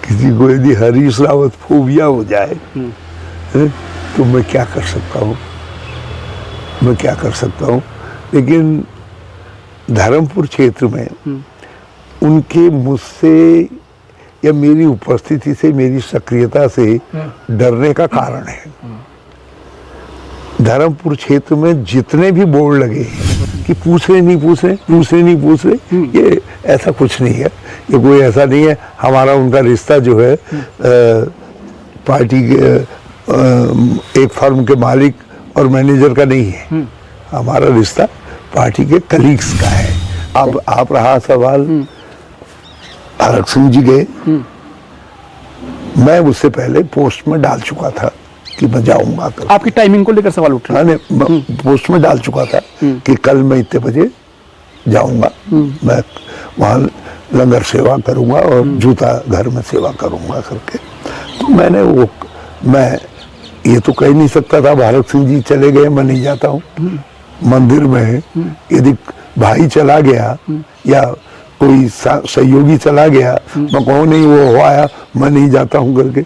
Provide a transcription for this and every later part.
किसी को यदि हरीश रावत फोबिया हो जाए तो मैं क्या कर सकता हूँ। लेकिन धर्मपुर क्षेत्र में उनके मुझसे या मेरी उपस्थिति से, मेरी सक्रियता से डरने का कारण है। धर्मपुर क्षेत्र में जितने भी बोर्ड लगे कि पूछ रहे, ये ऐसा कुछ नहीं है। ये कोई ऐसा नहीं है। हमारा उनका रिश्ता जो है पार्टी के एक फर्म के मालिक और मैनेजर का नहीं है। हमारा रिश्ता पार्टी के कलीग्स का है। अब आप रहा सवाल हरक सिंह जी गए, मैं उससे पहले पोस्ट में डाल चुका था कि मैं जाऊंगा। आपकी टाइमिंग को लेकर सवाल उठ रहा है। पोस्ट में डाल चुका था कि कल मैं इतने बजे जाऊंगा, मैं वहाँ लंगर सेवा करूंगा और जूता घर में सेवा करूंगा करके। तो मैं ये तो कह नहीं सकता था भारत सिंह जी चले गए मैं नहीं जाता हूँ। मंदिर में यदि भाई चला गया या कोई सहयोगी चला गया, मैं कहूँ नहीं वो हो आया, मैं नहीं जाता हूँ करके,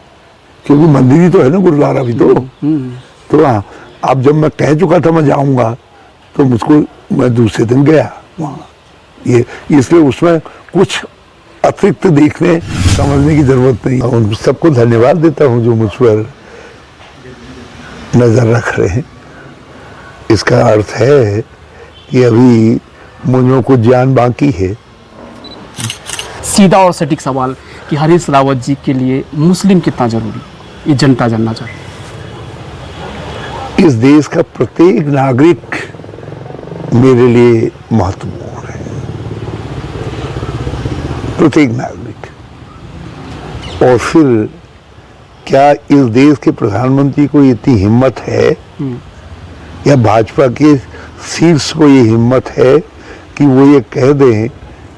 क्योंकि मंदिर ही तो है ना, गुरुद्वारा भी तो हाँ। अब जब मैं कह चुका था मैं जाऊंगा तो मैं दूसरे दिन गया वहाँ। ये इसलिए उसमें कुछ अतिरिक्त देखने समझने की जरूरत नहीं। उन सबको धन्यवाद देता हूँ जो मुझ पर नजर रख रहे हैं। इसका अर्थ है कि अभी मुझे कुछ जान बाकी है। सीधा और सटीक सवाल कि हरीश रावत जी के लिए मुस्लिम कितना जरूरी, ये जनता जानना चाहती है। इस देश का प्रत्येक नागरिक मेरे लिए महत्वपूर्ण है, प्रत्येक नागरिक। और फिर क्या इस देश के प्रधानमंत्री को इतनी हिम्मत है या भाजपा के शीर्ष को ये हिम्मत है कि वो ये कह दें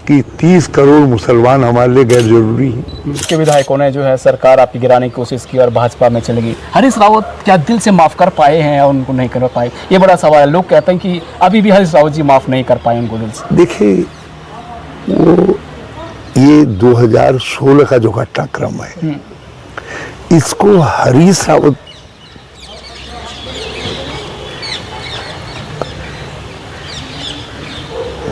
कि 30 करोड़ मुसलमान हमारे लिए गैर जरूरी है। उसके विधायकों ने जो है सरकार आपकी गिराने की कोशिश की और भाजपा में चली गई। हरीश रावत क्या दिल से माफ कर पाए हैं या उनको नहीं कर पाए, ये बड़ा सवाल है। लोग कहते हैं कि अभी भी हरीश रावत जी माफ नहीं कर पाए उनको दिल से। देखिए, वो ये 2016 का जो घटनाक्रम है, इसको हरीश रावत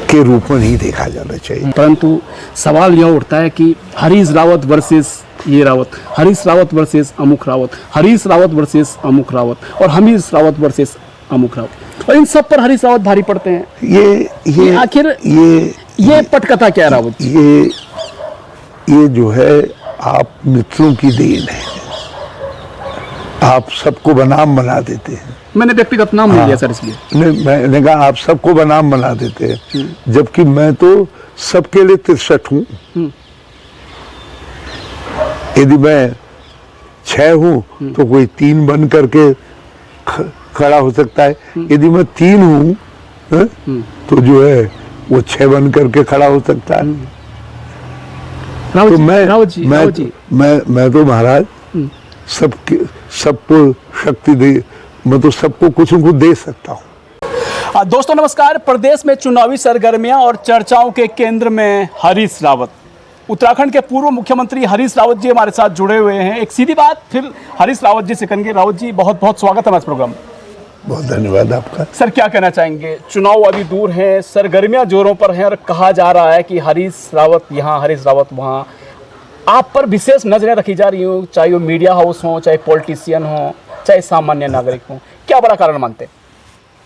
के रूप में नहीं देखा जाना चाहिए। परंतु सवाल यह उठता है कि हरीश रावत वर्सेस ये रावत, हरीश रावत वर्सेस अमुक रावत, हरीश रावत वर्सेस अमुक रावत और हरीश रावत वर्सेस अमुक रावत, और इन सब पर हरीश रावत भारी पड़ते हैं। ये आखिर ये पटकथा क्या है रावत? ये जो है आप मित्रों की देन है। आप सबको बनाम बना देते हैं। मैंने व्यक्तिगत नाम नहीं लिया सर, इसलिए नहीं, मैंने कहा आप सबको बनाम बना देते हैं, जबकि मैं तो सबके लिए 63 हूँ। यदि मैं 6 हूँ तो कोई 3 बन करके खड़ा हो सकता है। यदि मैं 3 हूँ तो जो है वो 6 बन करके खड़ा हो सकता है। रावत तो जी, मैं तो महाराज सबको शक्ति दे, मैं तो सबको कुछ न कुछ दे सकता हूँ। दोस्तों नमस्कार। प्रदेश में चुनावी सरगर्मियां और चर्चाओं के केंद्र में हरीश रावत, उत्तराखंड के पूर्व मुख्यमंत्री हरीश रावत जी हमारे साथ जुड़े हुए हैं। एक सीधी बात फिर हरीश रावत जी से करेंगे। रावत जी बहुत बहुत स्वागत है हमारे प्रोग्राम। बहुत धन्यवाद आपका। सर क्या कहना चाहेंगे? चुनाव अभी दूर हैं, सरगर्मियां जोरों पर हैं और कहा जा रहा है कि हरीश रावत यहाँ, हरीश रावत वहाँ। आप पर विशेष नजरें रखी जा रही हो, चाहे वो मीडिया हाउस हो, चाहे पॉलिटिशियन हो, चाहे सामान्य नागरिक हो। क्या बड़ा कारण मानते हैं?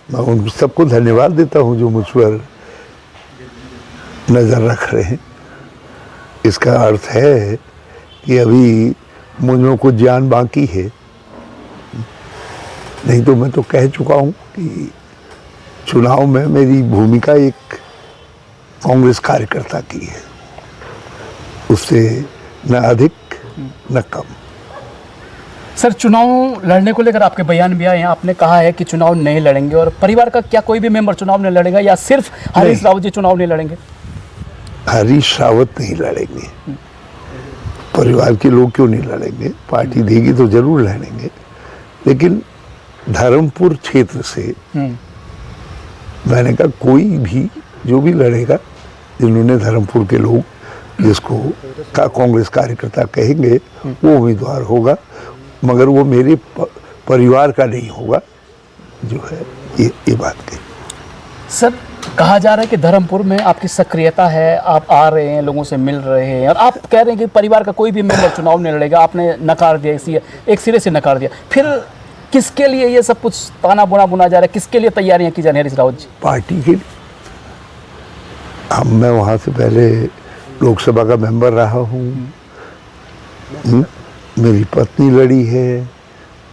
मैं उन सबको धन्यवाद देता हूँ जो मुझ पर नजर रख रहे हैं। इसका अर्थ है कि अभी मुझे कुछ जान बाकी है। नहीं तो मैं तो कह चुका हूँ कि चुनाव में मेरी भूमिका एक कांग्रेस कार्यकर्ता की है, उससे न अधिक न कम। सर चुनाव लड़ने को लेकर आपके बयान भी आए हैं। आपने कहा है कि चुनाव नहीं लड़ेंगे, और परिवार का क्या कोई भी मेंबर चुनाव नहीं लड़ेगा या सिर्फ हरीश रावत जी चुनाव नहीं लड़ेंगे? हरीश रावत नहीं लड़ेंगे। परिवार के लोग क्यों नहीं लड़ेंगे? पार्टी देगी तो जरूर लड़ेंगे। लेकिन धर्मपुर क्षेत्र से मैंने कहा कोई भी जो भी लड़ेगा, जिन्होंने धर्मपुर के लोग जिसको का कांग्रेस कार्यकर्ता कहेंगे वो उम्मीदवार होगा, मगर वो मेरे परिवार का नहीं होगा, जो है ये बात कही। सर, कहा जा रहा है कि धर्मपुर में आपकी सक्रियता है, आप आ रहे हैं, लोगों से मिल रहे हैं, और आप कह रहे हैं कि परिवार का कोई भी मेंबर चुनाव नहीं लड़ेगा, आपने नकार दिया, इसी एक सिरे से नकार दिया। फिर किसके लिए ये सब कुछ ताना बुना बुना जा रहा है, किसके लिए तैयारियां की जा रही हैं हरीश रावत जी? पार्टी के लिए। मैं वहाँ से पहले लोकसभा का मेंबर रहा हूँ, मेरी पत्नी लड़ी है,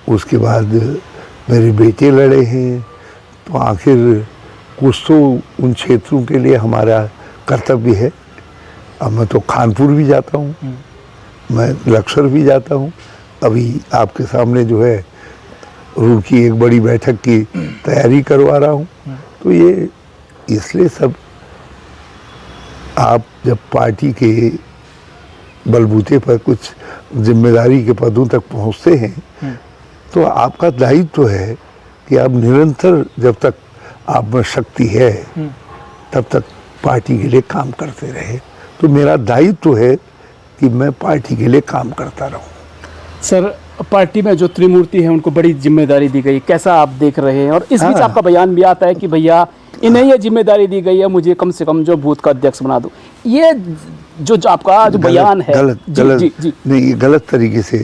उसके बाद मेरे बेटे लड़े हैं, तो आखिर कुछ तो उन क्षेत्रों के लिए हमारा कर्तव्य है। अब मैं तो कानपुर भी जाता हूँ, मैं लक्सर भी जाता हूँ, अभी आपके सामने जो है रूल की एक बड़ी बैठक की तैयारी करवा रहा हूँ। तो ये इसलिए सब, आप जब पार्टी के बलबूते पर कुछ जिम्मेदारी के पदों तक पहुँचते हैं तो आपका दायित्व है कि आप निरंतर, जब तक आप में शक्ति है तब तक पार्टी के लिए काम करते रहे। तो मेरा दायित्व है कि मैं पार्टी के लिए काम करता रहूं। सर, पार्टी में जो त्रिमूर्ति है उनको बड़ी जिम्मेदारी दी गई, कैसा आप देख रहे हैं? और इस बीच आपका बयान भी आता है कि भैया इन्हें ये जिम्मेदारी दी गई है, मुझे कम से कम जो बूथ का अध्यक्ष बना दो। ये जो आपका जो बयान है गलत नहीं, ये गलत तरीके से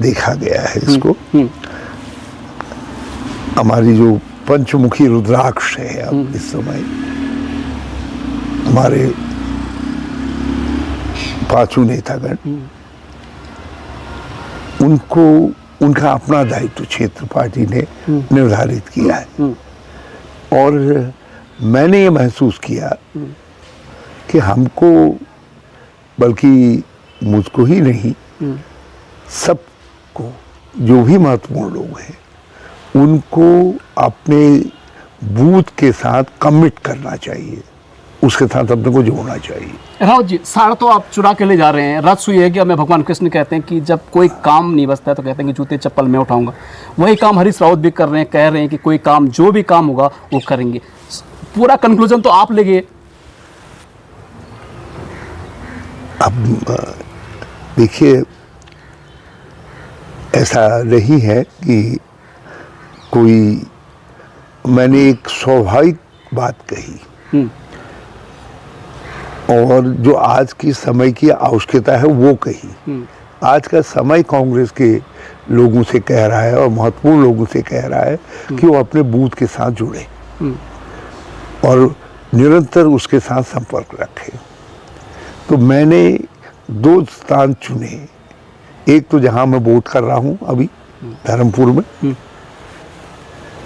देखा गया है इसको। हमारी जो पंचमुखी रुद्राक्ष है अब इस समय, हमारे पांचों नेतागण, उनको उनका अपना दायित्व क्षेत्र पार्टी ने निर्धारित किया है। और मैंने ये महसूस किया कि हमको, बल्कि मुझको ही नहीं, सबको, जो भी महत्वपूर्ण लोग हैं उनको अपने बूथ के साथ कमिट करना चाहिए, उसके साथ अपने को जोड़ना चाहिए। रावत जी, सारा तो आप चुरा के ले जा रहे हैं। रथ सुई है कि हमें भगवान कृष्ण कहते हैं कि जब कोई काम नहीं बचता है तो कहते हैं कि जूते चप्पल मैं उठाऊंगा। वही काम हरीश रावत भी कर रहे हैं, कह रहे हैं कि कोई काम, जो भी काम होगा वो करेंगे। पूरा कंक्लूजन तो आप ले गए। अब देखिए, ऐसा नहीं है कि कोई, मैंने एक स्वाभाविक बात कही और जो आज की समय की आवश्यकता है वो कही। आज का समय कांग्रेस के लोगों से कह रहा है और महत्वपूर्ण लोगों से कह रहा है कि वो अपने बूथ के साथ जुड़े और निरंतर उसके साथ संपर्क रखें। तो मैंने 2 स्थान चुने, एक तो जहां मैं वोट कर रहा हूं अभी धर्मपुर में,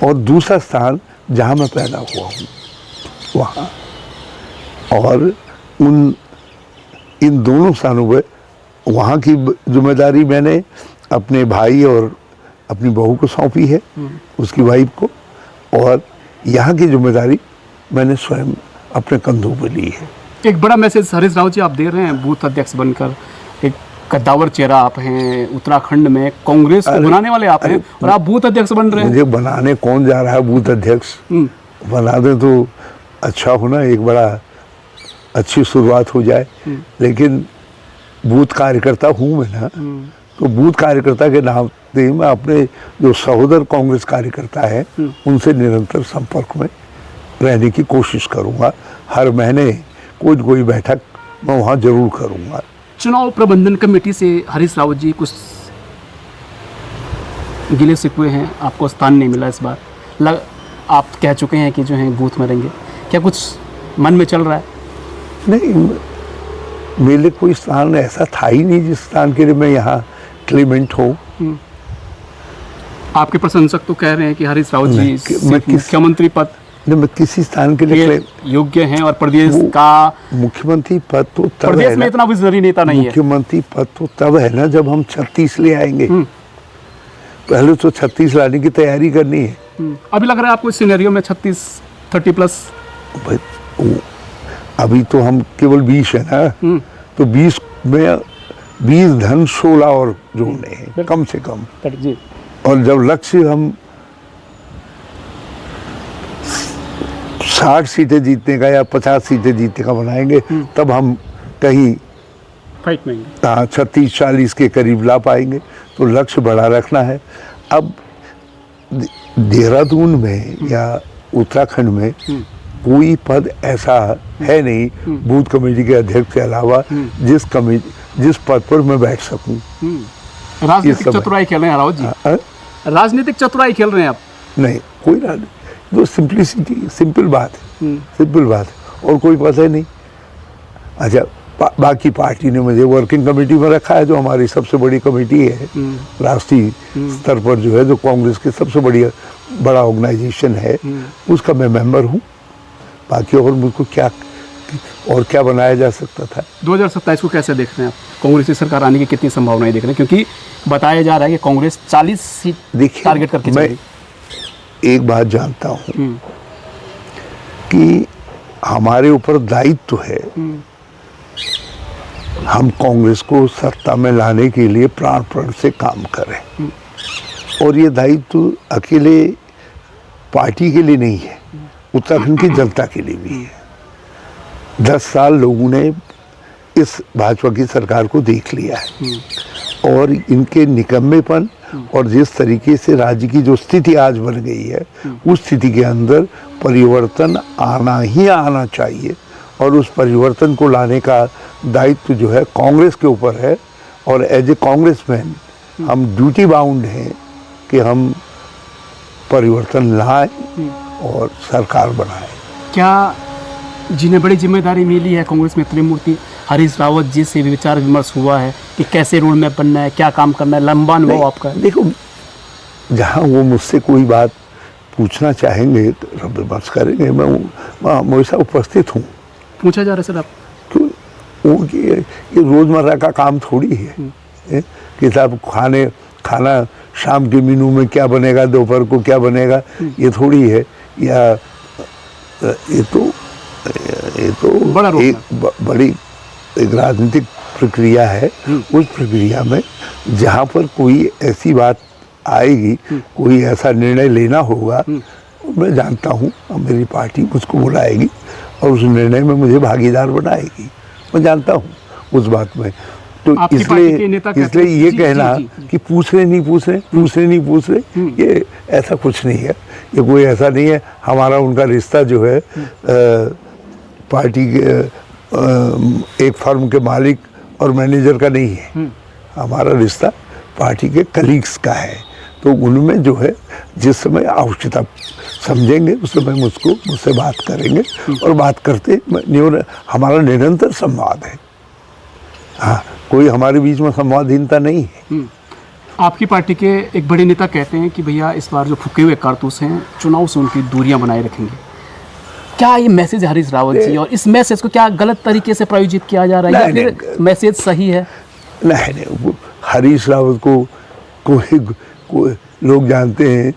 और दूसरा स्थान जहां मैं पैदा हुआ हूं वहां। और इन दोनों स्थानों पर वहाँ की जिम्मेदारी मैंने अपने भाई और अपनी बहू को सौंपी है, उसकी वाइफ को, और यहाँ की जिम्मेदारी मैंने स्वयं अपने कंधों पर ली है। एक बड़ा मैसेज हरीश रावत जी आप दे रहे हैं बूथ अध्यक्ष बनकर। एक कद्दावर चेहरा आप हैं, उत्तराखंड में कांग्रेस को बनाने वाले आप हैं और आप बूथ अध्यक्ष बन रहे हैं। मुझे बनाने कौन जा रहा है बूथ अध्यक्ष? बना दे तो अच्छा होना, एक बड़ा अच्छी शुरुआत हो जाए। लेकिन बूथ कार्यकर्ता हूँ मैं ना, तो बूथ कार्यकर्ता के नाते मैं अपने जो सहोदर कांग्रेस कार्यकर्ता है उनसे निरंतर संपर्क में रहने की कोशिश करूँगा। हर महीने कोई बैठक मैं वहाँ जरूर करूँगा। चुनाव प्रबंधन कमेटी से हरीश रावत जी कुछ गिले शिकवे हैं, आपको स्थान नहीं मिला इस बार, आप कह चुके हैं कि जो है बूथ में रहेंगे, क्या कुछ मन में चल रहा है? नहीं, मेरे कोई स्थान ऐसा था ही नहीं जिस स्थान के लिए मैं यहाँ क्लेमेंट हूँ। आपके प्रशंसक तो कह रहे हैं कि हरीश रावत जी मुख्यमंत्री पद मैं किसी स्थान के लिए योग्य हैं और प्रदेश का मुख्यमंत्री पद तो तब प्रदेश है में इतना विजनरी नेता नहीं है। मुख्यमंत्री पद तो तब है ना जब हम 36 ले आएंगे। पहले तो 36 लाने की तैयारी करनी है। अभी लग रहा है आपको इस सिनेरियो में 36 30+ अभी तो हम केवल 20 है ना, तो 20 में 20 धन 16 और जोड़ने हैं कम से कम। और जब लक्ष्य हम 60 सीटें जीतने का या 50 सीटें जीतने का बनाएंगे तब हम कहीं फाइट में। हाँ, 36-40 के करीब ला पाएंगे, तो लक्ष्य बड़ा रखना है। अब देहरादून में या उत्तराखंड में कोई पद ऐसा है नहीं बूथ कमेटी के अध्यक्ष के अलावा जिस पद पर मैं बैठ सकूं। राजनीतिक चतुराई खेल रहे हैं रावत जी, राजनीतिक चतुराई खेल रहे हैं आप? नहीं, कोई राजनीति, तो सिंपलिसिटी, सिंपल बात है, सिंपल बात है, और कोई पता ही नहीं। अच्छा, बाकी पार्टी ने मुझे वर्किंग कमेटी में रखा है, जो हमारी सबसे बड़ी कमेटी है राष्ट्रीय स्तर पर, जो है, जो कांग्रेस की सबसे बड़ा ऑर्गेनाइजेशन है, उसका मैं मेंबर हूँ। बाकी और मुझको क्या बनाया जा सकता था। 2027 को कैसे देख रहे हैं आप? कांग्रेस की सरकार आने की कितनी संभावनाएं देख रहे हैं? क्योंकि बताया जा रहा है कि कांग्रेस 40 सीट टारगेट करके मैं एक बात जानता हूँ कि हमारे ऊपर दायित्व है, हम कांग्रेस को सत्ता में लाने के लिए प्राण प्रण से काम करें, और ये दायित्व अकेले पार्टी के लिए नहीं है, उत्तराखंड की जनता के लिए भी है। 10 साल लोगों ने इस भाजपा की सरकार को देख लिया है, और इनके निकम्मेपन और जिस तरीके से राज्य की जो स्थिति आज बन गई है, उस स्थिति के अंदर परिवर्तन आना ही आना चाहिए, और उस परिवर्तन को लाने का दायित्व जो है कांग्रेस के ऊपर है, और एज ए कांग्रेसमैन हम ड्यूटी बाउंड हैं कि हम परिवर्तन लाएं और सरकार बनाएं। क्या जिन्हें बड़ी जिम्मेदारी मिली है कांग्रेस में, त्रिमूर्ति हरीश रावत जी से भी विचार विमर्श हुआ है कि कैसे रोड मैप बनना है, क्या काम करना है, लंबा अनुभव आपका? देखो, जहाँ वो मुझसे कोई बात पूछना चाहेंगे तो विमर्श करेंगे, मैं हमेशा उपस्थित हूँ। पूछा जा रहा है सर आप? क्यों? ये रोज़मर्रा का काम थोड़ी है कि साहब खाना शाम के मेनू में क्या बनेगा, दोपहर को क्या बनेगा, ये थोड़ी है। या ये तो बड़ी एक राजनीतिक प्रक्रिया है। उस प्रक्रिया में जहाँ पर कोई ऐसी बात आएगी, कोई ऐसा निर्णय लेना होगा, मैं जानता हूँ मेरी पार्टी मुझको बुलाएगी और उस निर्णय में मुझे भागीदार बनाएगी, मैं जानता हूँ उस बात में। तो इसलिए ये कहना कि पूछ रहे नहीं पूछ रहे, ये ऐसा कुछ नहीं है। ये कोई ऐसा नहीं है। हमारा उनका रिश्ता जो है पार्टी के एक फर्म के मालिक और मैनेजर का नहीं है, हमारा रिश्ता पार्टी के कलीग्स का है। तो उनमें जो है जिस समय आवश्यकता समझेंगे उस समय मुझसे बात करेंगे, और बात करते हमारा निरंतर संवाद है। हाँ, कोई हमारे बीच में संवादहीनता नहीं है। आपकी पार्टी के एक बड़े नेता कहते हैं कि भैया इस बार जो फूके हुए कारतूस हैं, चुनाव से उनकी दूरियां बनाए रखेंगे। क्या ये मैसेज हरीश रावत जी, और इस मैसेज को क्या गलत तरीके से प्रायोजित किया जा रहा है, या फिर मैसेज सही है? नहीं, हरीश रावत को कोई लोग जानते हैं,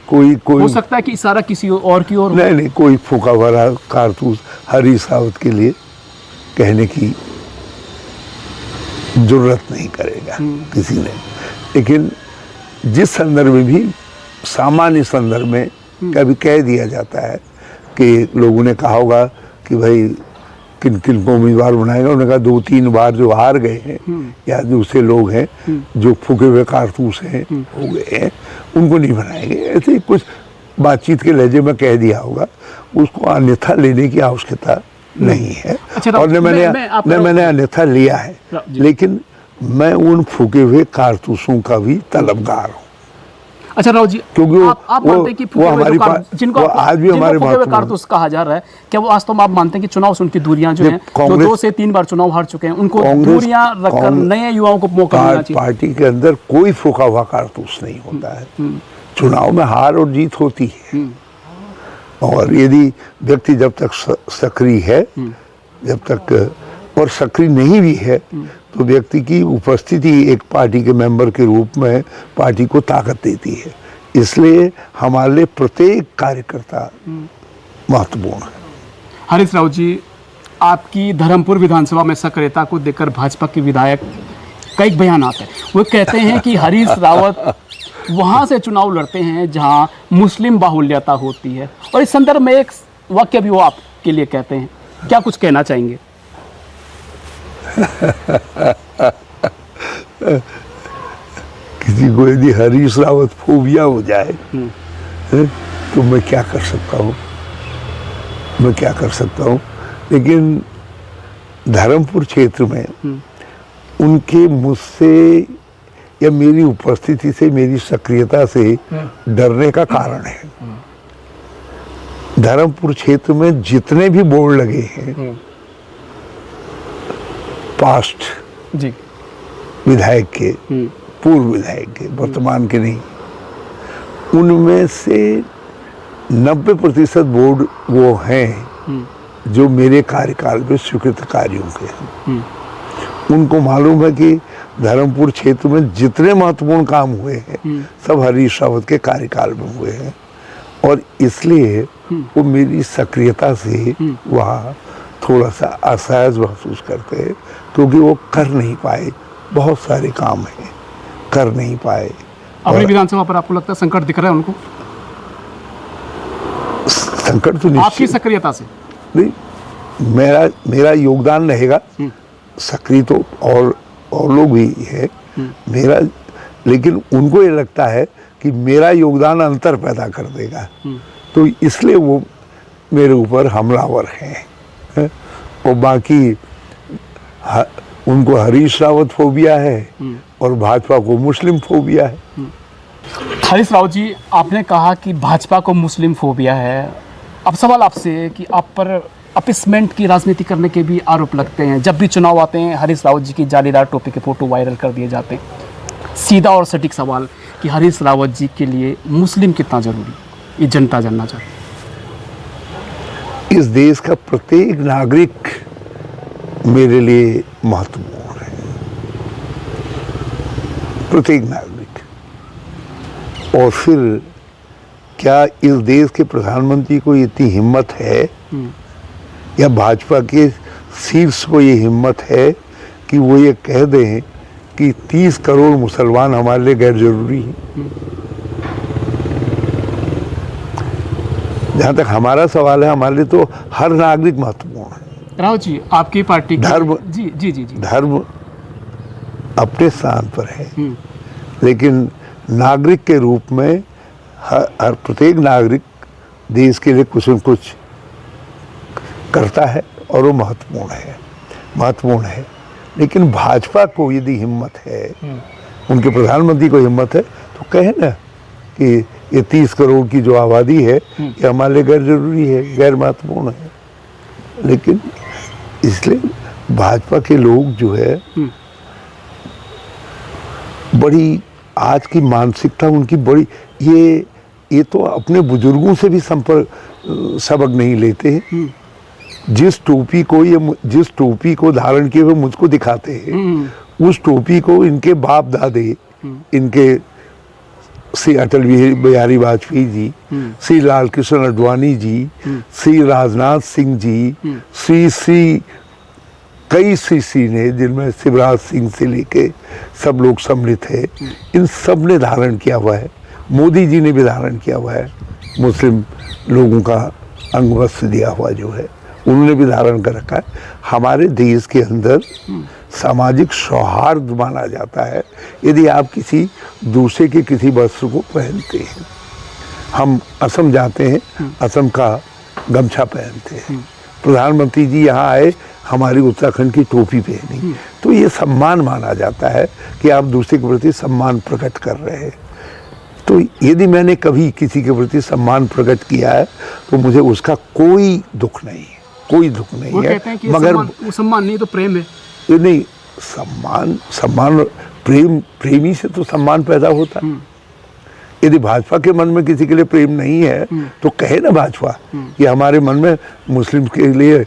कोई हो सकता है कि इशारा किसी और की ओर। नहीं, कोई फूका भरा कारतूस हरीश रावत के लिए कहने की जरूरत नहीं करेगा किसी ने। लेकिन जिस संदर्भ में भी, सामान्य संदर्भ में कभी कह दिया जाता है कि लोगों ने कहा होगा कि भाई किन किन को उम्मीदवार बनाएगा, उन्होंने कहा 2-3 बार जो हार गए हैं या दूसरे लोग हैं जो फूके हुए कारतूस हैं हो गए हैं, उनको नहीं बनाएंगे, ऐसे कुछ बातचीत के लहजे में कह दिया होगा। उसको अन्यथा लेने की आवश्यकता नहीं है। अच्छा, और मैंने अन्यथा लिया है, लेकिन मैं उन फूके हुए कारतूसों का भी तलबगार हूँ। अच्छा राव जी, क्योंकि आप मानते हैं कि वो हमारी जिनको आज भी हमारे कारतूस कहा जा रहा है, क्या वो वास्तव में आप मानते हैं कि चुनाव से उनकी दूरियां जो हैं, जो 2 से 3 बार चुनाव हार चुके हैं, उनको दूरियां रखकर नए युवाओं को मौका मिलना चाहिए? पार्टी के अंदर कोई फूका हुआ कारतूस नहीं होता है। चुनाव में हार और जीत होती है, और यदि व्यक्ति जब तक सक्रिय है, जब तक और सक्रिय नहीं भी है, तो व्यक्ति की उपस्थिति एक पार्टी के मेंबर के रूप में पार्टी को ताकत देती है। इसलिए हमारे लिए प्रत्येक कार्यकर्ता महत्वपूर्ण है। हरीश रावत जी, आपकी धर्मपुर विधानसभा में सक्रियता को देखकर भाजपा के विधायक कई बयान आते हैं। वो कहते हैं कि हरीश रावत वहाँ से चुनाव लड़ते हैं जहाँ मुस्लिम बाहुल्यता होती है, और इस संदर्भ में एक वाक्य भी वो आपके लिए कहते हैं, क्या कुछ कहना चाहेंगे? किसी को यदि हरीश रावत फोबिया हो जाए तो मैं क्या कर सकता हूँ, मैं क्या कर सकता हूँ। लेकिन धर्मपुर क्षेत्र में उनके मुझसे या मेरी उपस्थिति से, मेरी सक्रियता से डरने का कारण है। धर्मपुर क्षेत्र में जितने भी बोर्ड लगे हैं पास्ट जी विधायक के, पूर्व विधायक के, वर्तमान के नहीं, उनमें से 90% बोर्ड वो हैं जो मेरे कार्यकाल में स्वीकृत कार्यों के हैं। उनको मालूम है कि धर्मपुर क्षेत्र में जितने महत्वपूर्ण काम हुए हैं सब हरीश रावत के कार्यकाल में हुए हैं, और इसलिए वो मेरी सक्रियता से वहाँ थोड़ा सा असहज महसूस करते हैं, क्योंकि वो कर नहीं पाए, बहुत सारे काम हैं कर नहीं पाए। अपनी विधानसभा पर आपको लगता है संकट दिख रहा है उनको? संकट तो आपकी सक्रियता से नहीं, मेरा योगदान रहेगा, सक्रिय तो और लोग भी है मेरा, लेकिन उनको ये लगता है कि मेरा योगदान अंतर पैदा कर देगा, तो इसलिए वो मेरे ऊपर हमलावर हैं। और बाकी उनको हरीश रावत फोबिया है और भाजपा को मुस्लिम फोबिया है। हरीश रावत जी, आपने कहा कि भाजपा को मुस्लिम फोबिया है। अब सवाल आपसे कि आप पर अपीसमेंट की राजनीति करने के भी आरोप लगते हैं। जब भी चुनाव आते हैं हरीश रावत जी की जालीदार टोपी के फोटो वायरल कर दिए जाते हैं। सीधा और सटीक सवाल कि हरीश रावत जी के लिए मुस्लिम कितना जरूरी, ये जनता जानना चाहती है। इस देश का प्रत्येक नागरिक मेरे लिए महत्वपूर्ण है, प्रत्येक नागरिक। और फिर क्या इस देश के प्रधानमंत्री को इतनी हिम्मत है या भाजपा के शीर्ष को ये हिम्मत है कि वो ये कह दें कि 30 करोड़ मुसलमान हमारे लिए गैर जरूरी हैं? जहाँ तक हमारा सवाल है, हमारे लिए तो हर नागरिक महत्वपूर्ण है। राव जी, आपकी पार्टी धर्म जी जी जी जी धर्म अपने स्थान पर है, लेकिन नागरिक के रूप में हर प्रत्येक नागरिक देश के लिए कुछ न कुछ करता है और वो महत्वपूर्ण है। लेकिन भाजपा को यदि हिम्मत है, उनके प्रधानमंत्री को हिम्मत है, तो कहे ना कि ये 30 करोड़ की जो आबादी है ये हमारे लिए गैर जरूरी है, गैर महत्वपूर्ण है। लेकिन इसलिए भाजपा के लोग जो है बड़ी, आज की मानसिकता उनकी बड़ी, ये तो अपने बुजुर्गों से भी सबक नहीं लेते हैं। जिस टोपी को धारण किए हुए मुझको दिखाते हैं, उस टोपी को इनके बाप दादे, इनके श्री अटल बिहारी वाजपेयी जी, श्री लाल कृष्ण आडवाणी जी, श्री राजनाथ सिंह जी, श्री कई श्री ने, जिनमें शिवराज सिंह से लेके सब लोग सम्मिलित है, इन सब ने धारण किया हुआ है। मोदी जी ने भी धारण किया हुआ है, मुस्लिम लोगों का अंग वस्त्र दिया हुआ जो है उन्होंने भी धारण कर रखा है। हमारे देश के अंदर सामाजिक सौहार्द माना जाता है यदि आप किसी दूसरे के किसी वस्त्र को पहनते हैं। हम असम जाते हैं, असम का गमछा पहनते हैं। प्रधानमंत्री जी यहाँ आए, हमारी उत्तराखंड की टोपी पहनी, तो ये सम्मान माना जाता है कि आप दूसरे के प्रति सम्मान प्रकट कर रहे हैं। तो यदि मैंने कभी किसी के प्रति सम्मान प्रकट किया है तो मुझे उसका कोई दुख नहीं है, कोई दुख नहीं है। कहते हैं कि मगर सम्मान नहीं तो प्रेम है। ये नहीं, सम्मान प्रेमी से तो सम्मान पैदा होता है। यदि भाजपा के मन में किसी के लिए प्रेम नहीं है तो कहे ना भाजपा कि हमारे मन में मुस्लिम के लिए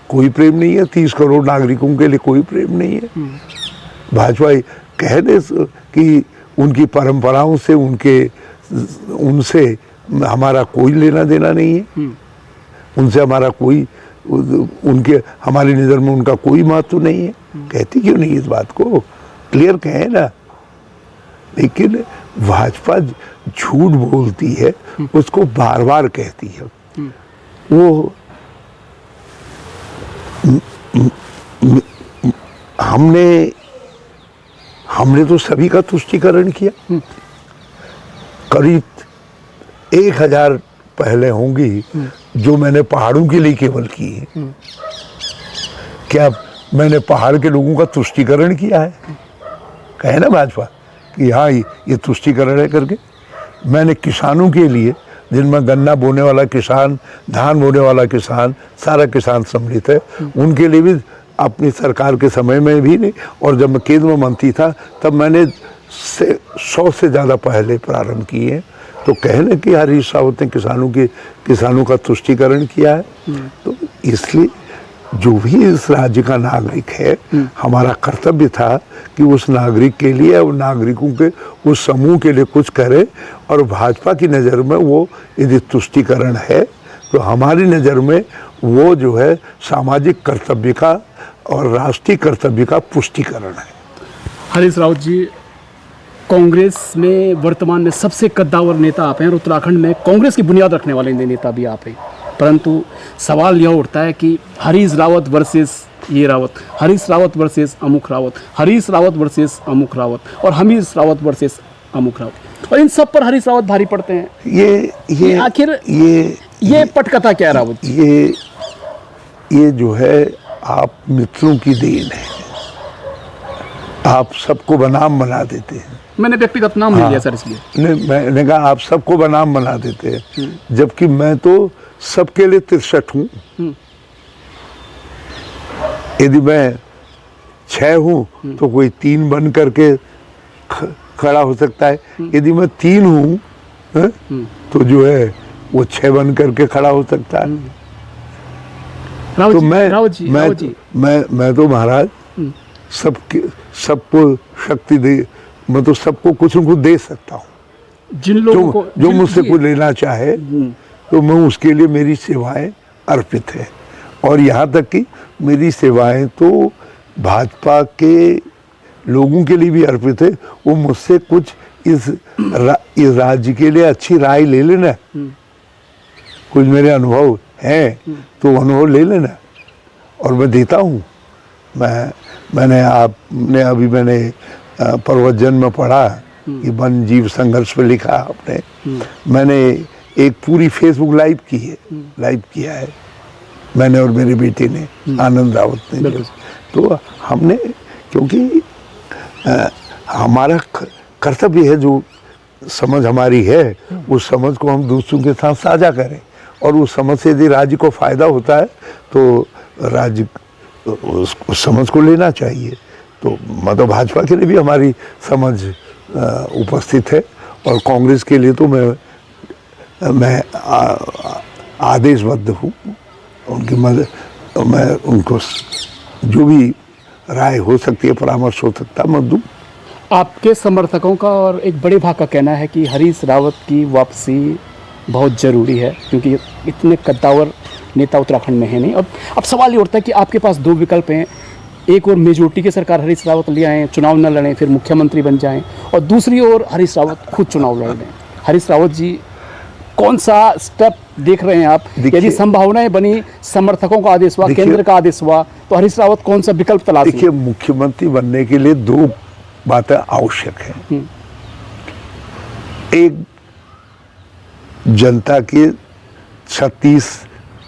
कोई प्रेम नहीं है, 30 करोड़ नागरिकों के लिए कोई प्रेम नहीं है। भाजपा कह दे कि उनकी परंपराओं से, उनसे हमारा कोई लेना देना नहीं है, उनसे हमारा कोई, उनके हमारी नज़र में उनका कोई महत्व नहीं है। कहती क्यों नहीं इस बात को, क्लियर कहें ना। लेकिन भाजपा झूठ बोलती है, उसको बार बार कहती है। वो हमने तो सभी का तुष्टीकरण किया। करीब 1000 पहले होंगी जो मैंने पहाड़ों के लिए केवल की है। क्या मैंने पहाड़ के लोगों का तुष्टीकरण किया है? कहे ना भाजपा कि हाँ ये तुष्टीकरण है करके। मैंने किसानों के लिए, जिनमें गन्ना बोने वाला किसान, धान बोने वाला किसान, सारा किसान सम्मिलित है, उनके लिए भी अपनी सरकार के समय में भी नहीं, और जब मैं केंद्र में मंत्री था तब मैंने 100 से ज़्यादा पहले प्रारंभ किए। तो कहने कि हरीश रावत ने किसानों का तुष्टीकरण किया है। तो इसलिए जो भी इस राज्य का नागरिक है, हमारा कर्तव्य था कि उस नागरिक के लिए और नागरिकों के उस समूह के लिए कुछ करे। और भाजपा की नज़र में वो यदि तुष्टीकरण है तो हमारी नज़र में वो जो है सामाजिक कर्तव्य का और राष्ट्रीय कर्तव्य का पुष्टिकरण है। हरीश रावत जी, कांग्रेस में वर्तमान में सबसे कद्दावर नेता आप हैं और उत्तराखंड में कांग्रेस की बुनियाद रखने वाले नेता भी आप हैं। परंतु सवाल यह उठता है कि हरीश रावत वर्सेस ये रावत, हरीश रावत वर्सेस अमुक रावत, हरीश रावत वर्सेस अमुक रावत, और हरीश रावत वर्सेस अमुक रावत, और इन सब पर हरीश रावत भारी पड़ते हैं। ये आखिर ये पटकथा क्या है रावत जी? ये जो है आप मित्रों की देन है, आप सबको बनाम बना देते हैं। मैंने व्यक्तिगत नाम ले लिया सर, इसलिए नहीं, मैंने कहा आप सबको बनाम बना देते हैं, जबकि मैं तो सबके लिए 63 हूँ। यदि मैं 6 हूँ तो कोई 3 बन करके खड़ा हो सकता है। यदि मैं 3 हूँ तो जो है वो 6 बन करके खड़ा हो सकता है। तो मैं तो महाराज सबको शक्ति दे, मैं तो सबको कुछ न कुछ दे सकता हूँ। जिन लोगों को जो मुझसे कुछ लेना चाहे तो मैं उसके लिए, मेरी सेवाएं अर्पित है। और यहाँ तक कि मेरी सेवाएं तो भाजपा के लोगों के लिए भी अर्पित है। वो मुझसे कुछ इस राज्य के लिए अच्छी राय ले लेना, कुछ मेरे अनुभव हैं तो अनुभव ले लेना, और मैं देता हूँ। मैंने पर्वतजन में पढ़ा कि वन जीव संघर्ष पे लिखा आपने। मैंने एक पूरी फेसबुक लाइव किया है मैंने और मेरे बेटे ने, आनंद रावत ने। तो हमने, क्योंकि हमारा कर्तव्य है, जो समझ हमारी है उस समझ को हम दूसरों के साथ साझा करें, और उस समझ से यदि राज्य को फायदा होता है तो राज्य उस समझ को लेना चाहिए। तो मतलब भाजपा के लिए भी हमारी समझ उपस्थित है, और कांग्रेस के लिए तो मैं आदेशबद्ध हूँ उनकी मदद। मैं उनको जो भी राय हो सकती है, परामर्श हो सकता है, मैं दूँ। आपके समर्थकों का और एक बड़े भाग का कहना है कि हरीश रावत की वापसी बहुत ज़रूरी है, क्योंकि इतने कद्दावर नेता उत्तराखंड में है नहीं। अब सवाल ये उठता है कि आपके पास 2 विकल्प हैं, एक और मेजोरिटी की सरकार हरीश रावत ले आएँ, चुनाव न लड़ें, फिर मुख्यमंत्री बन जाएं, और दूसरी ओर हरीश रावत खुद चुनाव लड़ लें। हरीश रावत जी, कौन सा स्टेप देख रहे हैं आप? यदि संभावनाएं बनी, समर्थकों का आदेश हुआ, केंद्र का आदेश हुआ, तो हरीश रावत कौन सा विकल्प तलाश? देखिए, मुख्यमंत्री बनने के लिए 2 बातें आवश्यक हैं। एक, जनता के 36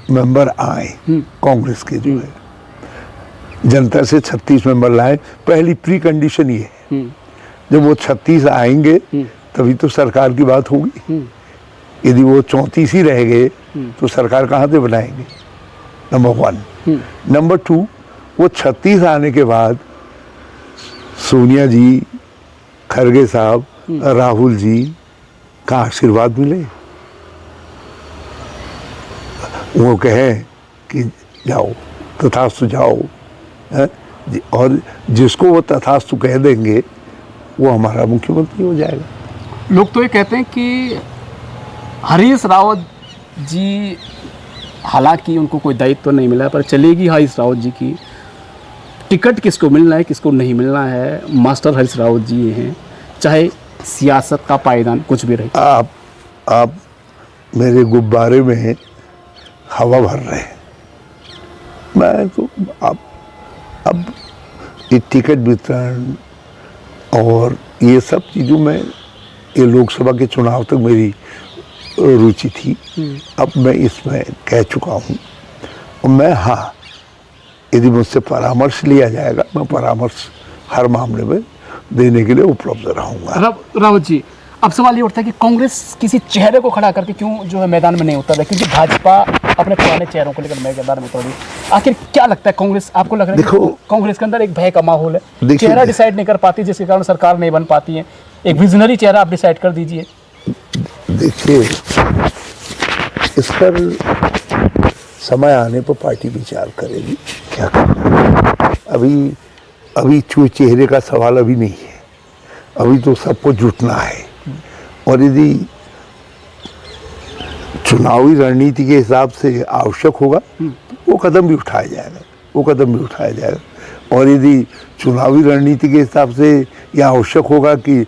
मेंबर आए, कांग्रेस के जो है, जनता से 36 मेंबर लाए। पहली प्री कंडीशन ये है, जब वो 36 आएंगे तभी तो सरकार की बात होगी। यदि वो 34 ही रह गए तो सरकार कहाँ से बनाएंगे? नंबर 1। नंबर 2, वो 36 आने के बाद सोनिया जी, खरगे साहब, राहुल जी का आशीर्वाद मिले, वो कहें कि जाओ, तथास्तु जाओ, और जिसको वो तथास्तु कह देंगे वो हमारा मुख्यमंत्री हो जाएगा। लोग तो ये कहते हैं कि हरीश रावत जी, हालांकि उनको कोई दायित्व तो नहीं मिला, पर चलेगी हरीश रावत जी की टिकट, किसको मिलना है किसको नहीं मिलना है, मास्टर हरीश रावत जी हैं, चाहे सियासत का पायदान कुछ भी रहे। आप मेरे गुब्बारे में हवा भर रहे हैं। मैं तो अब ये टिकट वितरण और ये सब चीज़ों में, ये लोकसभा के चुनाव तक मेरी रुचि थी। अब मैं इसमें कह चुका हूँ और मैं, हाँ, यदि मुझसे परामर्श लिया जाएगा, मैं परामर्श हर मामले में देने के लिए उपलब्ध रहूँगा। रावत जी, अब सवाल ये उठता है कि कांग्रेस किसी चेहरे को खड़ा करके क्यों जो है मैदान में नहीं उतर रहा है, क्योंकि भाजपा अपने पुराने चेहरों को लेकर मैदान में उतर रही है। आखिर क्या लगता है, कांग्रेस, आपको लग रहा है कि कांग्रेस के अंदर एक भय का माहौल है, चेहरा डिसाइड नहीं कर पाती, जिसके कारण सरकार नहीं बन पाती है? एक विजनरी चेहरा आप डिसाइड कर दीजिए। देखिए, इस पर समय आने पर पार्टी विचार करेगी क्या करना। अभी चेहरे का सवाल अभी नहीं है, अभी तो सबको जुटना है। और यदि चुनावी रणनीति के हिसाब से आवश्यक होगा वो कदम भी उठाया जाएगा, और यदि चुनावी रणनीति के हिसाब से यह आवश्यक होगा कि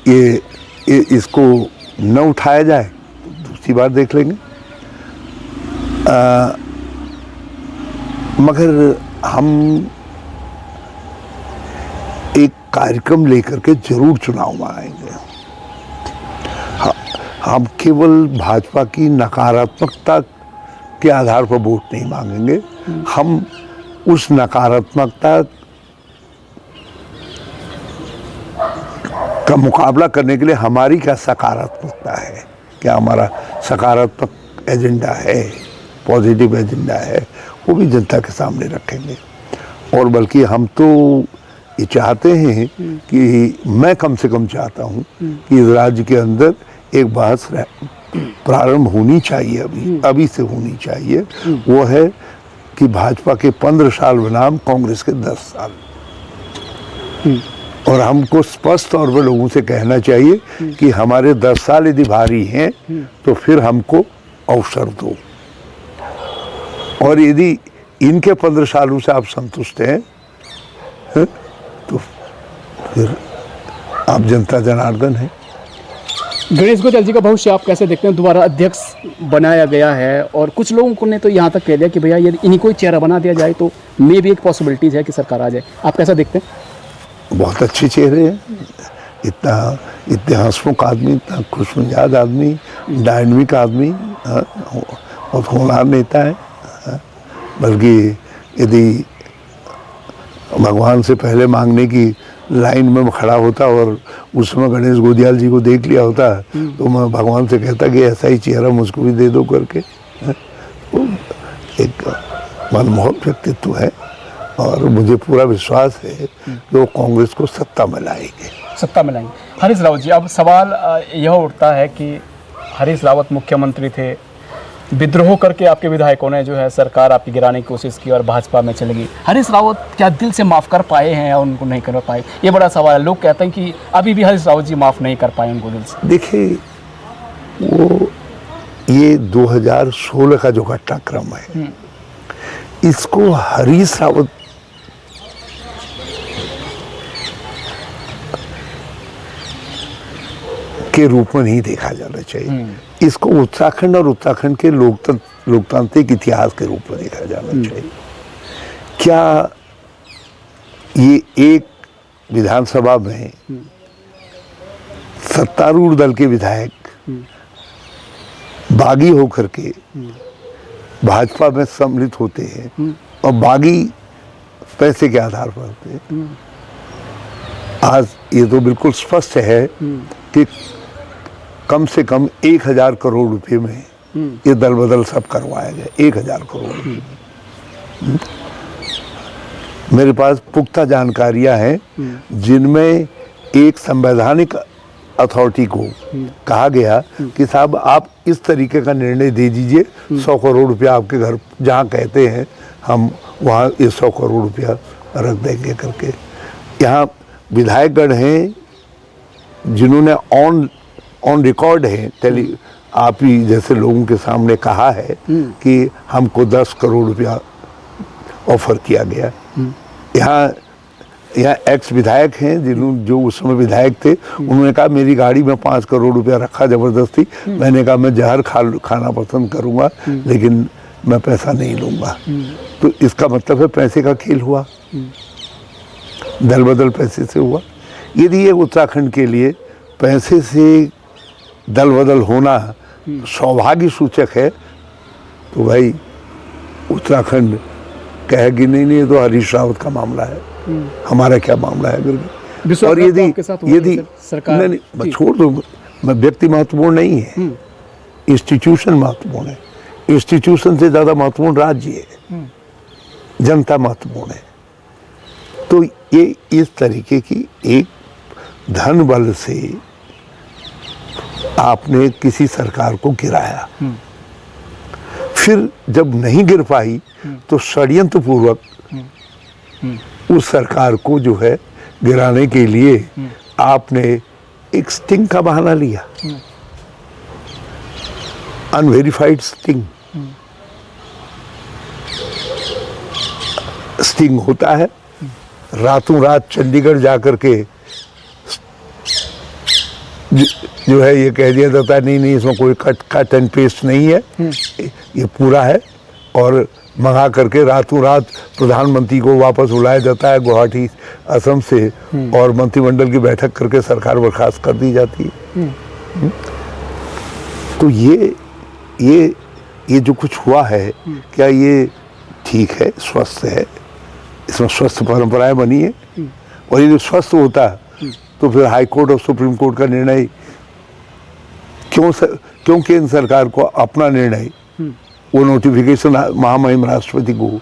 ये इसको न उठाया जाए तो दूसरी बार देख लेंगे। मगर हम एक कार्यक्रम लेकर के जरूर चुनाव में आएंगे। हम केवल भाजपा की नकारात्मकता के आधार पर वोट नहीं मांगेंगे, हम उस नकारात्मकता का मुकाबला करने के लिए हमारी क्या सकारात्मकता है, क्या हमारा सकारात्मक एजेंडा है, पॉजिटिव एजेंडा है, वो भी जनता के सामने रखेंगे। और बल्कि हम तो ये चाहते हैं कि मैं कम से कम चाहता हूँ कि इस राज्य के अंदर एक बहस प्रारंभ होनी चाहिए, अभी से होनी चाहिए। वो है कि भाजपा के 15 साल बनाम कांग्रेस के 10 साल। और हमको स्पष्ट तौर पर लोगों से कहना चाहिए कि हमारे 10 साल यदि भारी हैं तो फिर हमको अवसर दो, और यदि इनके 15 सालों से आप संतुष्ट हैं तो फिर आप जनता जनार्दन है। गणेश गोयल जी का भविष्य आप कैसे देखते हैं? दोबारा अध्यक्ष बनाया गया है और कुछ लोगों को ने तो यहाँ तक कह दिया कि भैया यदि इन्हीं को चेहरा बना दिया जाए तो मे भी एक पॉसिबिलिटीज है कि सरकार आ जाए। आप कैसा देखते हैं? बहुत अच्छे चेहरे हैं, इतने हंसमुख आदमी, इतना खुशमिजाज आदमी, डायनमिक आदमी, और होनहार नेता है। बल्कि यदि भगवान से पहले मांगने की लाइन में खड़ा होता और उसमें गणेश गोयल जी को देख लिया होता तो मैं भगवान से कहता कि ऐसा ही चेहरा मुझको भी दे दो करके। तो एक मनमोहक व्यक्तित्व है और मुझे पूरा विश्वास है कि वो कांग्रेस को सत्ता में लाएंगे। हरीश रावत जी, अब सवाल यह उठता है कि हरीश रावत मुख्यमंत्री थे, विद्रोह करके आपके विधायकों ने जो है सरकार आपकी गिराने की कोशिश की और भाजपा में चले गई। हरीश रावत क्या दिल से माफ़ कर पाए हैं या उनको नहीं कर पाए, ये बड़ा सवाल है। लोग कहते हैं कि अभी भी हरीश रावत जी माफ़ नहीं कर पाए उनको दिल से। देखिए, वो ये 2016 का जो घटनाक्रम है, इसको हरीश रावत के रूप में नहीं देखा जाना चाहिए। इसको उत्तराखंड और उत्तराखंड के लोकतांत्रिक इतिहास के रूप में देखा जाना चाहिए। क्या ये एक विधानसभा में सत्तारूढ़ दल के विधायक बागी होकर के भाजपा में सम्मिलित होते हैं और बागी पैसे के आधार पर होते हैं? आज ये तो बिल्कुल स्पष्ट है कि कम से कम 1000 करोड़ रुपए में ये दल बदल सब करवाया गया। 1000 करोड़ रुपए। मेरे पास पुख्ता जानकारियां हैं जिनमें एक संवैधानिक अथॉरिटी को कहा गया कि साहब आप इस तरीके का निर्णय दे दीजिए, 100 करोड़ रुपया आपके घर जहां कहते हैं हम वहां ये 100 करोड़ रुपया रख देंगे करके। यहाँ विधायकगण हैं जिन्होंने ऑन रिकॉर्ड है, आप ही जैसे लोगों के सामने कहा है कि हमको 10 करोड़ रुपया ऑफर किया गया। यहाँ एक्स विधायक हैं जो उस समय विधायक थे, उन्होंने कहा मेरी गाड़ी में 5 करोड़ रुपया रखा जबरदस्ती। मैंने कहा मैं जहर खाना पसंद करूंगा लेकिन मैं पैसा नहीं लूंगा। तो इसका मतलब है पैसे का खेल हुआ। दल बदल पैसे से हुआ। यदि ये उत्तराखंड के लिए पैसे से दल बदल होना सौभाग्य सूचक है तो भाई उत्तराखंड कहेगी नहीं नहीं ये तो हरीश रावत का मामला है, हमारा क्या मामला है करके। और यदि सरकार नहीं छोड़ दो, व्यक्ति महत्वपूर्ण नहीं है, इंस्टीट्यूशन महत्वपूर्ण है। इंस्टीट्यूशन से ज्यादा महत्वपूर्ण राज्य है, जनता महत्वपूर्ण है। तो ये इस तरीके की एक धन बल से आपने किसी सरकार को गिराया, फिर जब नहीं गिर पाई तो षड्यंत्र पूर्वक उस सरकार को जो है गिराने के लिए आपने एक स्टिंग का बहाना लिया, अनवेरिफाइड स्टिंग। स्टिंग होता है रातों रात चंडीगढ़ जाकर के जो है ये कह दिया जाता है नहीं नहीं इसमें कोई कट एंड पेस्ट नहीं है, ये पूरा है, और मंगा करके रातों रात प्रधानमंत्री को वापस बुलाया जाता है गुवाहाटी असम से, और मंत्रिमंडल की बैठक करके सरकार बर्खास्त कर दी जाती है। तो ये जो कुछ हुआ है क्या ये ठीक है, स्वस्थ है, इसमें स्वस्थ परंपराएं बनी है? और ये जो स्वस्थ होता तो फिर हाई कोर्ट और सुप्रीम कोर्ट का निर्णय क्यों केंद्र सरकार को अपना निर्णय वो नोटिफिकेशन महामहिम राष्ट्रपति को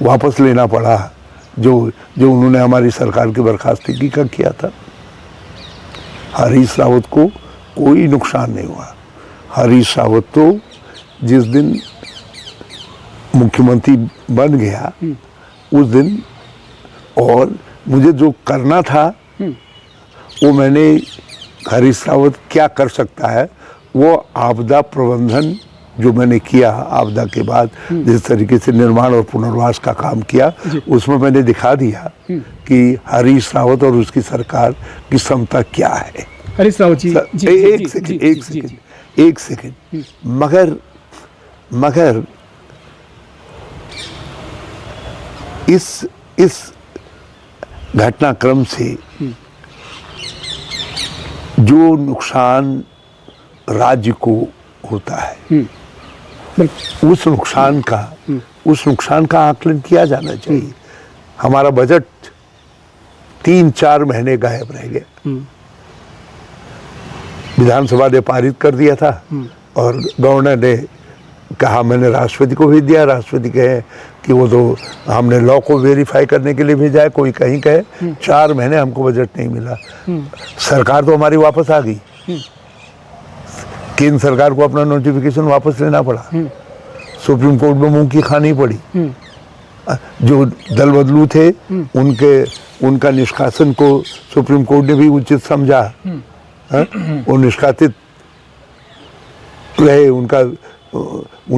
वापस लेना पड़ा जो उन्होंने हमारी सरकार की बर्खास्तगी का किया था। हरीश रावत को कोई नुकसान नहीं हुआ। हरीश रावत तो जिस दिन मुख्यमंत्री बन गया उस दिन, और मुझे जो करना था वो मैंने, हरीश रावत क्या कर सकता है वो आपदा प्रबंधन जो मैंने किया, आपदा के बाद जिस तरीके से निर्माण और पुनर्वास का काम किया उसमें मैंने दिखा दिया कि हरीश रावत और उसकी सरकार की क्षमता क्या है। हरीश रावत जी, एक सेकंड, मगर इस घटनाक्रम से जो नुकसान राज्य को होता है उस नुकसान का आकलन किया जाना चाहिए। हमारा बजट 3-4 महीने गायब रह गया। विधानसभा ने पारित कर दिया था और गवर्नर ने कहा, मैंने राष्ट्रपति को भेज दिया, राष्ट्रपति कहे कि वो तो हमने लॉ को वेरीफाई करने के लिए भेजा है, कोई कहीं कहे 4 महीने हमको बजट नहीं मिला। सरकार तो हमारी वापस आ गई, केंद्र सरकार को अपना नोटिफिकेशन वापस लेना पड़ा, सुप्रीम कोर्ट में मुंह की खानी पड़ी। जो दल बदलू थे उनका निष्कासन को सुप्रीम कोर्ट ने भी उचित समझा, वो निष्कासित रहे, उन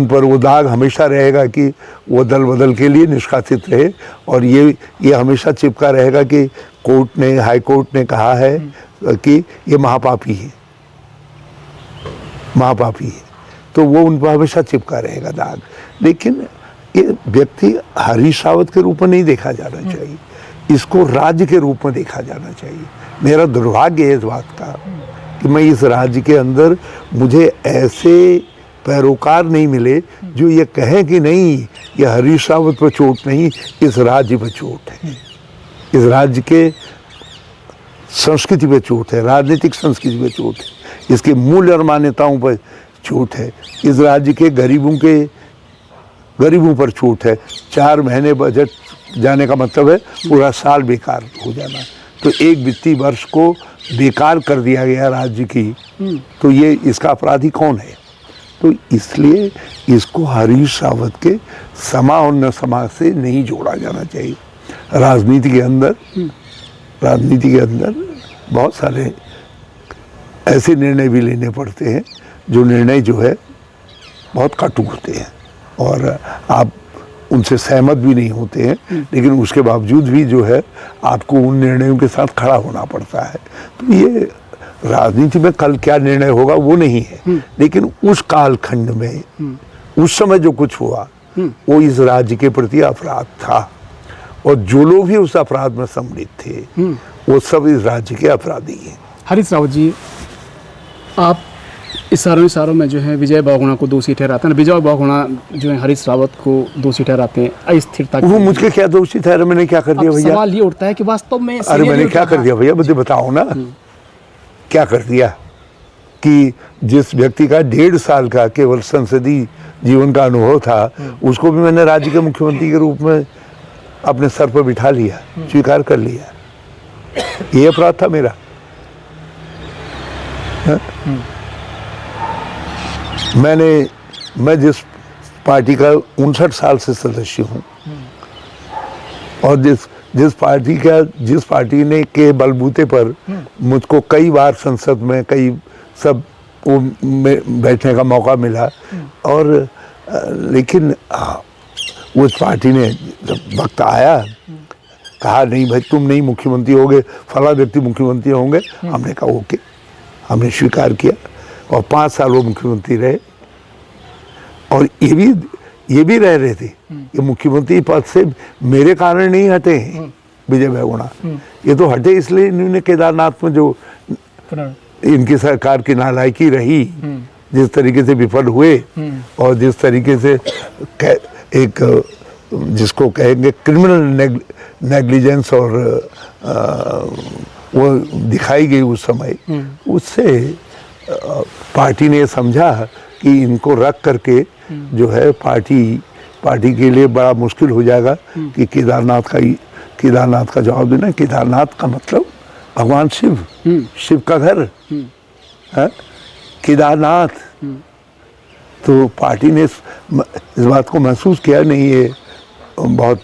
पर वो दाग हमेशा रहेगा कि वो दल बदल के लिए निष्कासित रहे, और ये हमेशा चिपका रहेगा कि हाई कोर्ट ने कहा है कि ये महापापी है, तो वो उन पर हमेशा चिपका रहेगा दाग। लेकिन ये व्यक्ति हरीश रावत के रूप में नहीं देखा जाना चाहिए, इसको राज्य के रूप में देखा जाना चाहिए। मेरा दुर्भाग्य है इस बात का कि मैं इस राज्य के अंदर मुझे ऐसे पैरोकार नहीं मिले जो ये कहें कि नहीं ये हरीश रावत पर चोट नहीं, इस राज्य पर चोट है, इस राज्य के संस्कृति पे चोट है, राजनीतिक संस्कृति पे चोट है, इसके मूल्य और मान्यताओं पर चोट है, इस राज्य के गरीबों पर चोट है। 4 महीने बजट जाने का मतलब है पूरा साल बेकार हो जाना। तो एक वित्तीय वर्ष को बेकार कर दिया गया राज्य की, तो ये इसका अपराधी कौन है? तो इसलिए इसको हरीश रावत के समा और न समा से नहीं जोड़ा जाना चाहिए। राजनीति के अंदर बहुत सारे ऐसे निर्णय भी लेने पड़ते हैं जो निर्णय जो है बहुत कटु होते हैं और आप उनसे सहमत भी नहीं होते हैं, लेकिन उसके बावजूद भी जो है आपको उन निर्णयों के साथ खड़ा होना पड़ता है। तो ये राजनीति में कल क्या निर्णय होगा वो नहीं है, लेकिन उस कालखंड में उस समय जो कुछ हुआ वो इस राज्य के प्रति अपराध था, और जो लोग भी उस अपराध में सम्मिलित थे वो सब इस राज्य के अपराधी हैं। हरीश रावत जी, आप इशारों में जो है विजय बहुगुणा को दोषी ठहराते हैं। विजय बहुगुणा जो है हरीश रावत को दोषी ठहराते हैं अस्थिरता। वो मुझके क्या दोषी ठहरा? मैंने क्या कर दिया भैया? सवाल ये उठता है कि वास्तव में अरे मैंने क्या कर दिया भैया, मुझे बताओ ना, क्या कर दिया? कि जिस व्यक्ति का 1.5 साल का केवल संसदीय जीवन का अनुभव था, उसको भी मैंने राज्य के मुख्यमंत्री के रूप में अपने सर पर बिठा लिया, स्वीकार कर लिया। ये अपराध था मेरा। मैं जिस पार्टी का 59 साल से सदस्य हूँ और जिस पार्टी ने के बलबूते पर मुझको कई बार संसद में में बैठने का मौका मिला, और लेकिन उस पार्टी ने जब वक्त आया कहा नहीं भाई तुम नहीं मुख्यमंत्री होगे, फला व्यक्ति मुख्यमंत्री होंगे, हमने कहा ओके, हमने स्वीकार किया और 5 साल वो मुख्यमंत्री रहे। और ये भी रह रहे थे, ये मुख्यमंत्री पद से मेरे कारण नहीं हटे हैं विजय बहुगुणा, ये तो हटे इसलिए इन्होंने केदारनाथ में जो इनकी सरकार की नालायकी रही, जिस तरीके से विफल हुए और जिस तरीके से एक जिसको कहेंगे क्रिमिनल नेग्लिजेंस और वो दिखाई गई उस समय, उससे पार्टी ने समझा कि इनको रख करके जो है पार्टी के लिए बड़ा मुश्किल हो जाएगा कि केदारनाथ का जवाब देना। केदारनाथ का मतलब भगवान शिव का घर है केदारनाथ। तो पार्टी ने इस बात को महसूस किया, नहीं ये बहुत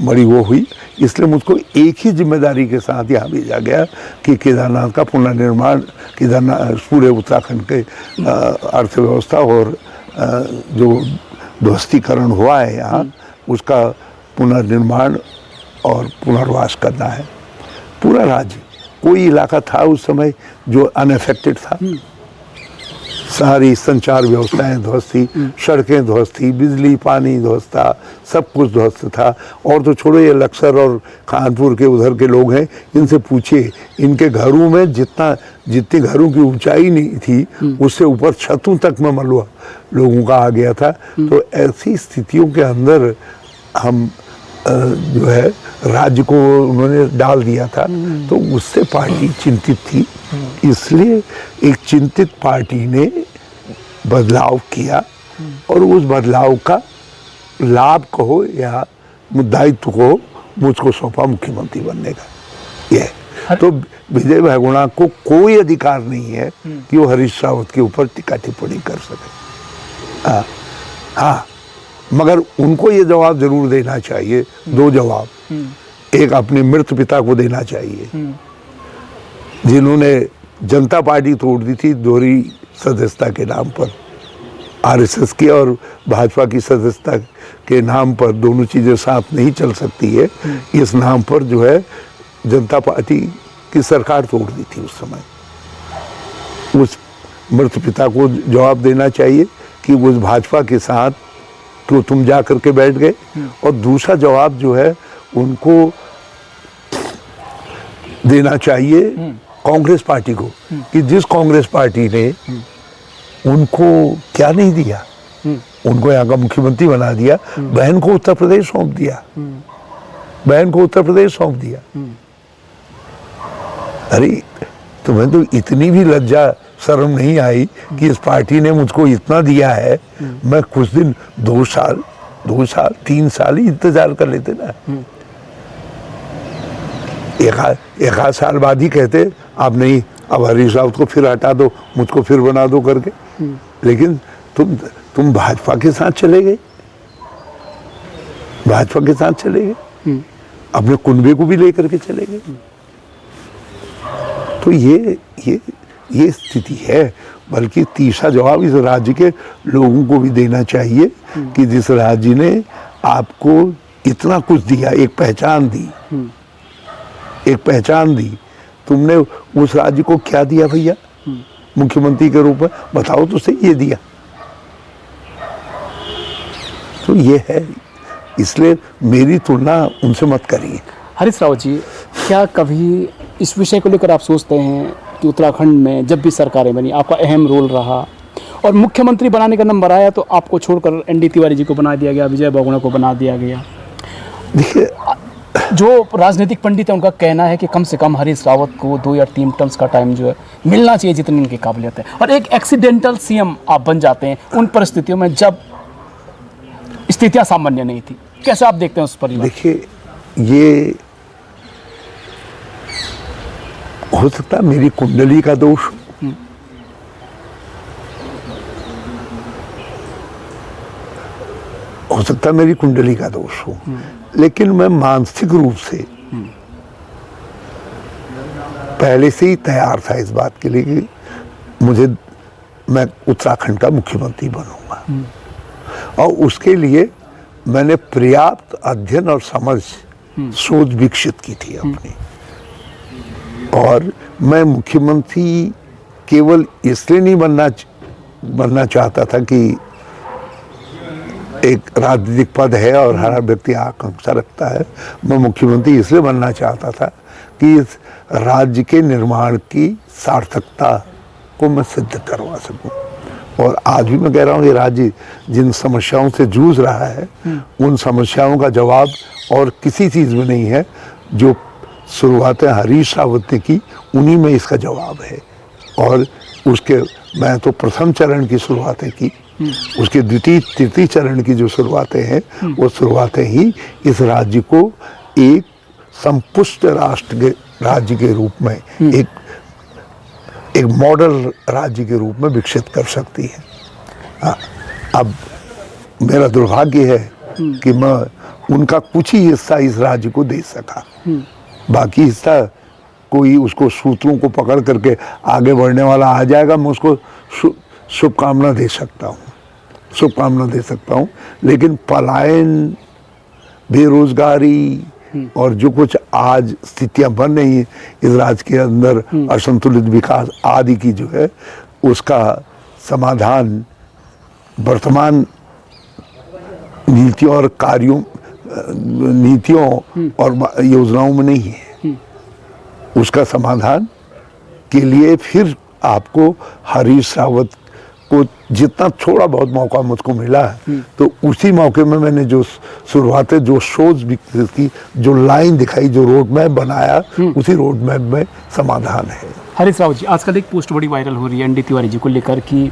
बड़ी वो हुई, इसलिए मुझको एक ही जिम्मेदारी के साथ यहाँ भेजा गया कि केदारनाथ का पुनर्निर्माण, केदारनाथ पूरे उत्तराखंड के अर्थव्यवस्था और जो ध्वस्तीकरण हुआ है यहाँ उसका पुनर्निर्माण और पुनर्वास करना है। पूरा राज्य, कोई इलाका था उस समय जो अनअफेक्टेड था? सारी संचार व्यवस्थाएं ध्वस्त थी, सड़कें ध्वस्त थी, बिजली पानी ध्वस्त था, सब कुछ ध्वस्त था। और तो छोड़ो, ये लक्सर और कानपुर के उधर के लोग हैं, इनसे पूछिए, इनके घरों में जितनी घरों की ऊंचाई नहीं थी उससे ऊपर छतों तक में मलबा लोगों का आ गया था। तो ऐसी स्थितियों के अंदर हम जो है राज्य को उन्होंने डाल दिया था, तो उससे पार्टी चिंतित थी। इसलिए एक चिंतित पार्टी ने बदलाव किया और उस बदलाव का लाभ कहो या दायित्व को मुझको सौंपा मुख्यमंत्री बनने का। यह तो विजय बहुगुणा को कोई अधिकार नहीं है कि वो हरीश रावत के ऊपर टीका टिप्पणी कर सके। हाँ, मगर उनको ये जवाब जरूर देना चाहिए, 2 जवाब। एक अपने मृत पिता को देना चाहिए जिन्होंने जनता पार्टी तोड़ दी थी दोहरी सदस्यता के नाम पर, आरएसएस की और भाजपा की सदस्यता के नाम पर, दोनों चीज़ें साथ नहीं चल सकती है, इस नाम पर जो है जनता पार्टी की सरकार तोड़ दी थी उस समय। उस मृत पिता को जवाब देना चाहिए कि उस भाजपा के साथ तो तुम जा करके बैठ गए। और दूसरा जवाब जो है उनको देना चाहिए कांग्रेस पार्टी को कि जिस कांग्रेस पार्टी ने उनको क्या नहीं दिया, उनको यहाँ का मुख्यमंत्री बना दिया, बहन को उत्तर प्रदेश सौंप दिया, अरे तुम्हें तो इतनी भी लज्जा शर्म नहीं आई कि इस पार्टी ने मुझको इतना दिया है, मैं कुछ दिन 2 साल 3 साल ही इंतजार कर लेते ना। एक आध साल बाद ही कहते अब नहीं, अब हरीश रावत को फिर हटा दो, मुझको फिर बना दो करके। लेकिन तुम भाजपा के साथ चले गए, अपने कुनबे को भी लेकर के चले गए। तो ये स्थिति है। बल्कि तीसरा जवाब इस राज्य के लोगों को भी देना चाहिए कि जिस राज्य ने आपको इतना कुछ दिया, एक पहचान दी, तुमने उस राज्य को क्या दिया भैया मुख्यमंत्री के रूप में? बताओ तो सही, ये दिया। तो ये है इसलिए मेरी तुलना उनसे मत करिए। हरीश रावत जी, क्या कभी इस विषय को लेकर आप सोचते हैं कि उत्तराखंड में जब भी सरकारें बनी आपका अहम रोल रहा और मुख्यमंत्री बनाने का नंबर आया तो आपको छोड़कर एनडी तिवारी जी को बना दिया गया, विजय बहुगुणा को बना दिया गया। देखिए, जो राजनीतिक पंडित है उनका कहना है कि कम से कम हरीश रावत को 2 या 3 टर्म्स का टाइम जो है मिलना चाहिए जितनी उनकी काबिलियत है, और एक एक्सीडेंटल सीएम आप बन जाते हैं उन परिस्थितियों में जब स्थितियां सामान्य नहीं थी। कैसे आप देखते हैं उस परिवार? देखिए, ये हो सकता है मेरी कुंडली का दोष हो, सकता है मेरी कुंडली का दोष हो, लेकिन मैं मानसिक रूप से पहले से ही तैयार था इस बात के लिए कि मैं उत्तराखंड का मुख्यमंत्री बनूंगा, और उसके लिए मैंने पर्याप्त अध्ययन और सोच विकसित की थी अपनी। और मैं मुख्यमंत्री केवल इसलिए नहीं बनना चाहता था कि एक राजनीतिक पद है और हर व्यक्ति आकांक्षा रखता है। मैं मुख्यमंत्री इसलिए बनना चाहता था कि इस राज्य के निर्माण की सार्थकता को मैं सिद्ध करवा सकूं। और आज भी मैं कह रहा हूं, ये राज्य जिन समस्याओं से जूझ रहा है उन समस्याओं का जवाब और किसी चीज़ में नहीं है। जो शुरुआतें हरीश रावत ने की उन्हीं में इसका जवाब है। और उसके मैं तो प्रथम चरण की शुरुआतें की, उसके द्वितीय तृतीय चरण की जो शुरुआतें हैं वो शुरुआतें ही इस राज्य को एक संपुष्ट राज्य के रूप में, एक मॉडल राज्य के रूप में विकसित कर सकती है। अब मेरा दुर्भाग्य है कि मैं उनका कुछ ही हिस्सा इस राज्य को दे सका, बाकी हिस्सा कोई उसको सूत्रों को पकड़ करके आगे बढ़ने वाला आ जाएगा, मैं उसको शुभकामना दे सकता हूँ, लेकिन पलायन, बेरोजगारी और जो कुछ आज स्थितियां बन रही हैं इस राज्य के अंदर, असंतुलित विकास आदि की जो है, उसका समाधान वर्तमान नीतियों और योजनाओं में नहीं है। उसका समाधान के लिए फिर आपको हरीश रावत को जितना थोड़ा बहुत मौका मुझको मिला है, तो उसी मौके में मैंने जो शुरुआतें, जो सोच विकसित की, जो लाइन दिखाई, जो रोड मैप बनाया, उसी रोड मैप में समाधान है। हरीश रावत जी, आजकल एक पोस्ट बड़ी वायरल हो रही है एनडी तिवारी जी को लेकर कि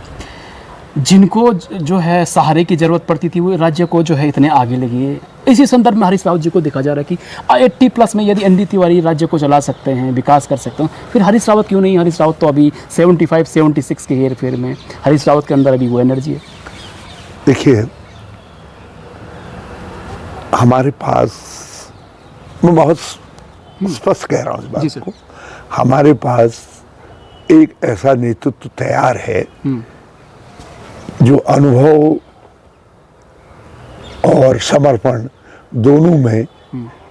जिनको जो है सहारे की जरूरत पड़ती थी वो राज्य को जो है इतने आगे लगी है। इसी संदर्भ में हरीश रावत जी को देखा जा रहा है कि 80+ में यदि एनडी तिवारी राज्य को चला सकते हैं, विकास कर सकते हैं, फिर हरीश रावत क्यों नहीं? हरीश रावत तो अभी 75-76 के हेर फेर में, हरीश रावत के अंदर अभी वो एनर्जी है। देखिए, हमारे पास, मैं बहुत स्पष्ट कह रहा हूँ इस बात को, हमारे पास एक ऐसा नेतृत्व तैयार है जो अनुभव और समर्पण दोनों में,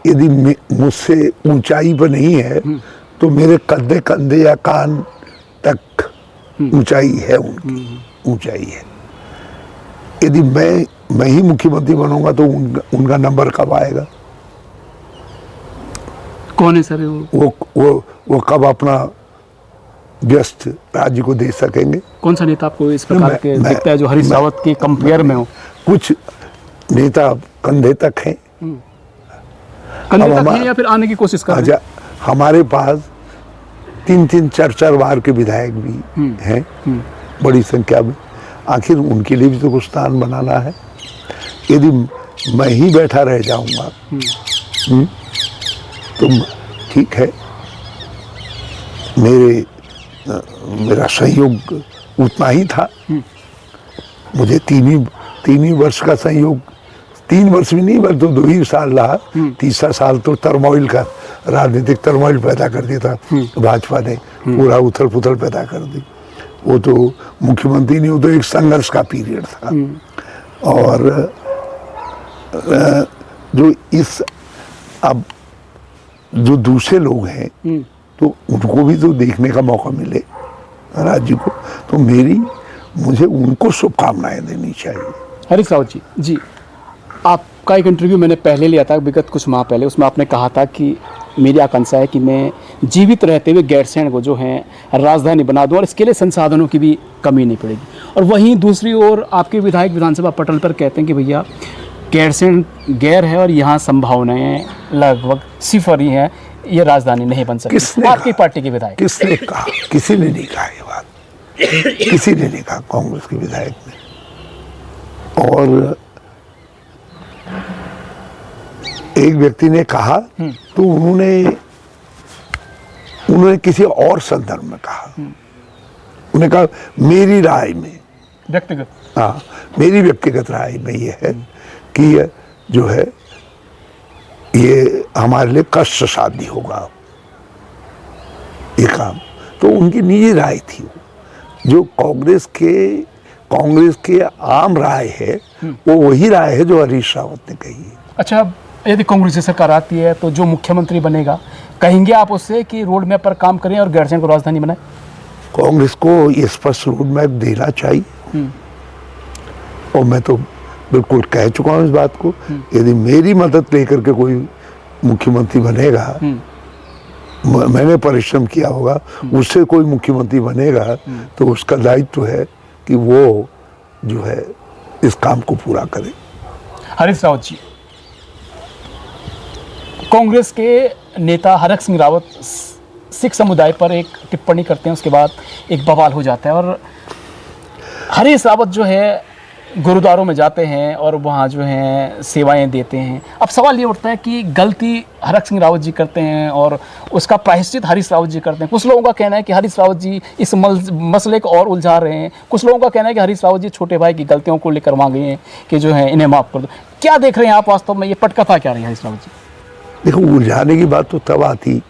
यदि मुझसे ऊंचाई पर नहीं है तो मेरे कंधे या कान तक ऊंचाई है, उनकी ऊंचाई है। यदि मैं ही मुख्यमंत्री बनूंगा तो उनका नंबर कब आएगा? कौन है सर वो कब अपना व्यस्त राज्य को दे सकेंगे? कौन सा नेता आपको इस प्रकार के दिखता है जो हरीश रावत के कंपेयर में हो? कुछ नेता कंधे तक हैं, या फिर आने की कोशिश कर रहे हैं? हमारे पास 3-3, 4-4 बार के विधायक भी हैं, बड़ी संख्या में। आखिर उनके लिए भी तो कुछ स्थान बनाना है। यदि मैं ही बैठा रह जाऊंगा तो ठीक है, मेरा सहयोग उतना ही था। मुझे तीन ही वर्ष का सहयोग, 3 वर्ष भी नहीं, बल्कि 2 ही साल रहा। तीसरा साल तो टर्मोइल का, राजनीतिक टर्मोइल पैदा कर दिया था भाजपा ने, पूरा उथल पुथल पैदा कर दी। वो तो मुख्यमंत्री नहीं, वो तो एक संघर्ष का पीरियड था। और अब जो दूसरे लोग हैं तो उनको भी तो देखने का मौका मिले राज्य को, तो मुझे उनको शुभकामनाएं देनी चाहिए। हरीश रावत जी, आप आपका एक इंटरव्यू मैंने पहले लिया था, विगत कुछ माह पहले, उसमें आपने कहा था कि मेरी आकांक्षा है कि मैं जीवित रहते हुए गैरसैंण को जो है राजधानी बना दूं और इसके लिए संसाधनों की भी कमी नहीं पड़ेगी। और वहीं दूसरी ओर आपके विधायक विधानसभा पटल पर कहते हैं कि भैया गैरसैंण गैर है और यहाँ संभावनाएं लगभग सिफर ही हैं, ये राजधानी नहीं बन सकती। आपकी पार्टी के विधायक किसने कहा? किसी ने नहीं कहा ये बात, किसी ने नहीं कहा, कांग्रेस के विधायक ने। और एक व्यक्ति ने कहा तो उन्होंने किसी और संदर्भ में कहा। उन्होंने कहा मेरी राय में, व्यक्तिगत, हाँ, मेरी व्यक्तिगत राय में ये है कि ये जो है ये हमारे लिए कष्ट साध्य होगा ये काम। तो उनकी निजी राय थी। जो कांग्रेस के आम राय है वो वही राय है जो हरीश रावत ने कही है। अच्छा, यदि कांग्रेस की सरकार आती है तो जो मुख्यमंत्री बनेगा, कहेंगे आप उससे कि रोड मैप पर काम करें और गैरसैंण को राजधानी बनाए? कांग्रेस को ये स्पष्ट रोड मैप देना चाहिए और मैं तो बिल्कुल कह चुका हूँ इस बात को। यदि मेरी मदद लेकर के कोई मुख्यमंत्री बनेगा, मैंने परिश्रम किया होगा, उससे कोई मुख्यमंत्री बनेगा तो उसका दायित्व है कि वो जो है इस काम को पूरा करे। हरीश रावत जी, कांग्रेस के नेता हरक सिंह रावत सिख समुदाय पर एक टिप्पणी करते हैं, उसके बाद एक बवाल हो जाता है और हरीश रावत जो है गुरुद्वारों में जाते हैं और वहाँ जो है सेवाएं देते हैं। अब सवाल ये उठता है कि गलती हरक सिंह रावत जी करते हैं और उसका प्रायश्चित हरीश रावत जी करते हैं। कुछ लोगों का कहना है कि हरीश रावत जी इस मसले को और उलझा रहे हैं, कुछ लोगों का कहना है कि हरीश रावत जी छोटे भाई की गलतियों को लेकर वहाँ गए हैं कि जो है इन्हें माफ़ कर दो। क्या देख रहे हैं आप वास्तव में, ये पटकथा क्या रही है हरीश रावत जी? देखो, उलझाने की बात तो तब आती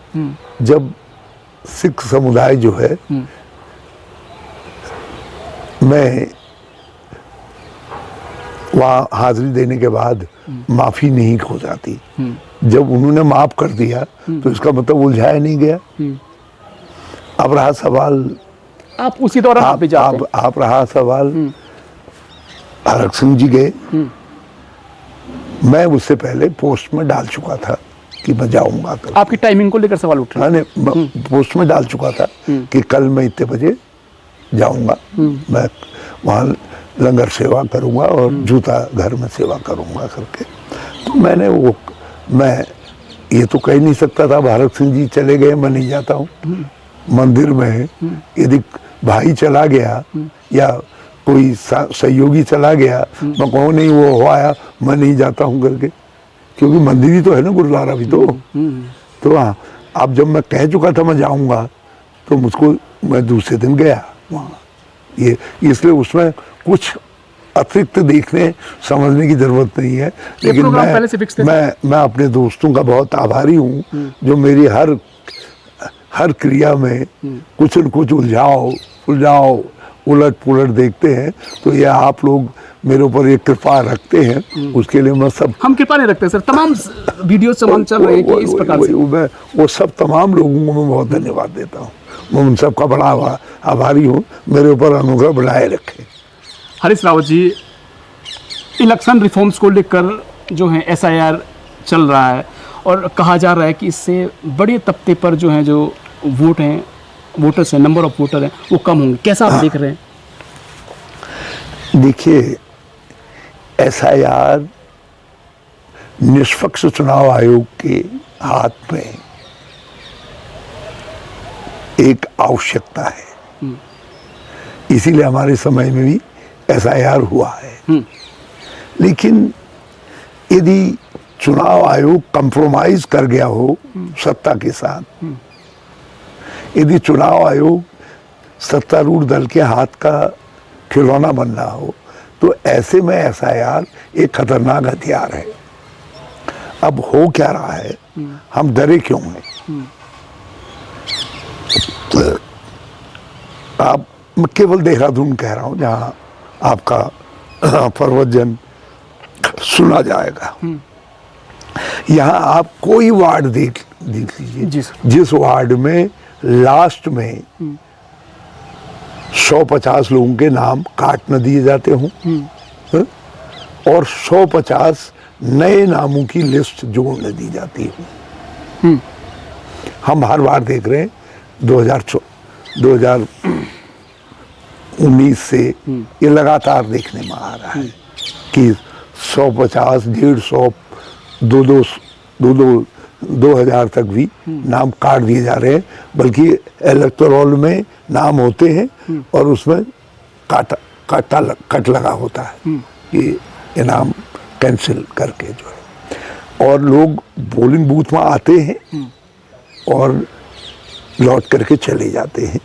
जब सिख समुदाय जो है, मैं वहाँ हाजिरी देने के बाद माफी नहीं हो जाती। जब उन्होंने माफ कर दिया तो इसका मतलब उलझाया नहीं गया। अब रहा सवाल, आप उसी दौरान आप रहा सवाल हरक सिंह जी गए, मैं उससे पहले पोस्ट में डाल चुका था कि मैं जाऊंगा। आपकी टाइमिंग को लेकर सवाल उठ रहा है। मैंने पोस्ट में डाल चुका था कि कल मैं इतने बजे जाऊंगा, मैं वहाँ लंगर सेवा करूंगा और जूता घर में सेवा करूंगा करके। तो मैं ये तो कह नहीं सकता था भारत सिंह जी चले गए मैं नहीं जाता हूँ। मंदिर में यदि भाई चला गया या कोई सहयोगी चला गया, मैं कहूँ नहीं वो हो आया मैं नहीं जाता हूँ करके, क्योंकि मंदिर ही तो है ना, गुरुद्वारा भी तो हाँ। अब जब मैं कह चुका था मैं जाऊंगा तो मैं दूसरे दिन गया वहाँ। ये इसलिए उसमें कुछ अतिरिक्त देखने समझने की जरूरत नहीं है। लेकिन मैं अपने दोस्तों का बहुत आभारी हूँ जो मेरी हर क्रिया में कुछ न कुछ उलझाओ उलट पुलट देखते हैं। तो ये आप लोग मेरे ऊपर एक कृपा रखते हैं, उसके लिए मैं हम कृपा नहीं रखते सर। तमाम वीडियो चल रहे हैं कि इस प्रकार से मैं वो सब तमाम लोगों को मैं बहुत धन्यवाद देता हूँ। मैं उन सब का बड़ा आभारी हूँ, मेरे ऊपर अनुग्रह बनाए रखें। हरीश रावत जी, इलेक्शन रिफॉर्म्स को लेकर जो है SIR चल रहा है और कहा जा रहा है कि इससे बड़े तबके पर जो है जो वोटर्स हैं, नंबर ऑफ वोटर हैं, वो कम होंगे। कैसा आप देख रहे हैं? देखिए, SIR निष्पक्ष चुनाव आयोग के हाथ में एक आवश्यकता है, इसीलिए हमारे समय में भी SIR हुआ है। लेकिन यदि चुनाव आयोग कंप्रोमाइज कर गया हो सत्ता के साथ, यदि चुनाव आयोग सत्तारूढ़ दल के हाथ का खिलौना बन रहा हो, तो ऐसे में SIR एक खतरनाक हथियार है। अब हो क्या रहा है, हम डरे क्यों हैं? आप, मैं केवल देहरादून कह रहा हूं जहां आपका प्रवचन सुना जाएगा। यहाँ आप कोई वार्ड देख लीजिए, जिस वार्ड में लास्ट में 150 लोगों के नाम काट न दिए जाते हों और 150 नए नामों की लिस्ट जोड़ने दी जाती है। हम हर बार देख रहे हैं 2019 से ये लगातार देखने में आ रहा है कि 150, 150, 2000 तक भी नाम काट दिए जा रहे हैं, बल्कि इलेक्टोरल में नाम होते हैं और उसमें कट लगा होता है कि ये नाम कैंसिल करके जो है, और लोग पोलिंग बूथ में आते हैं और लौट करके चले जाते हैं,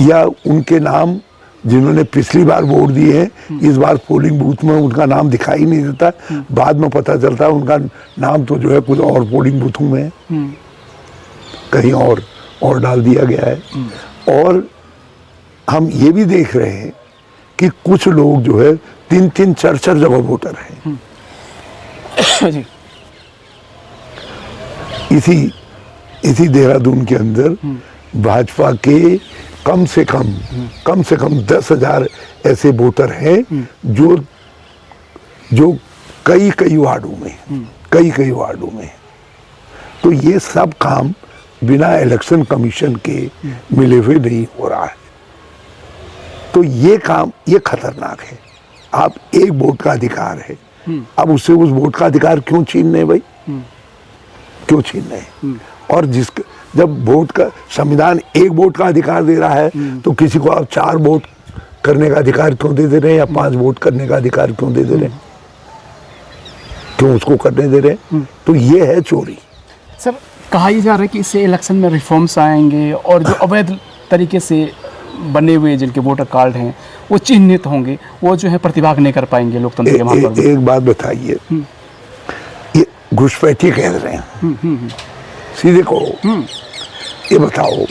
या उनके नाम जिन्होंने पिछली बार वोट दिए हैं इस बार पोलिंग बूथ में उनका नाम दिखाई नहीं देता, बाद में पता चलता है उनका नाम तो जो है कुछ और पोलिंग बूथों में है, कहीं और डाल दिया गया है। और हम ये भी देख रहे हैं कि कुछ लोग जो है 3-3, 4-4 जगह वोटर हैं। जी। इसी देहरादून के अंदर भाजपा के कम से कम 10,000 ऐसे वोटर हैं जो कई वार्डों में, तो ये सब काम बिना इलेक्शन कमीशन के मिले हुए नहीं हो रहा है। तो ये काम ये खतरनाक है। आप एक वोट का अधिकार है, अब उससे उस वोट का अधिकार क्यों छीन रहे भाई, क्यों छीन रहे? और जब वोट का संविधान एक वोट का अधिकार दे रहा है तो किसी को आप 4 वोट करने का अधिकार क्यों दे रहे हैं, या 5 वोट करने का अधिकार क्यों दे रहे हैं, क्यों उसको करने दे रहे हैं? तो ये है चोरी। सर, कहा यह जा रहा है कि इससे इलेक्शन में रिफॉर्म्स आएंगे और जो अवैध तरीके से बने हुए जिनके वोटर कार्ड हैं वो चिन्हित होंगे, वो जो है प्रतिभाग नहीं कर पाएंगे लोकतंत्र के वहां पर। एक बात बताइए, ये घुसपैठी कह रहे हैं, सीधे कहो, ये बताओ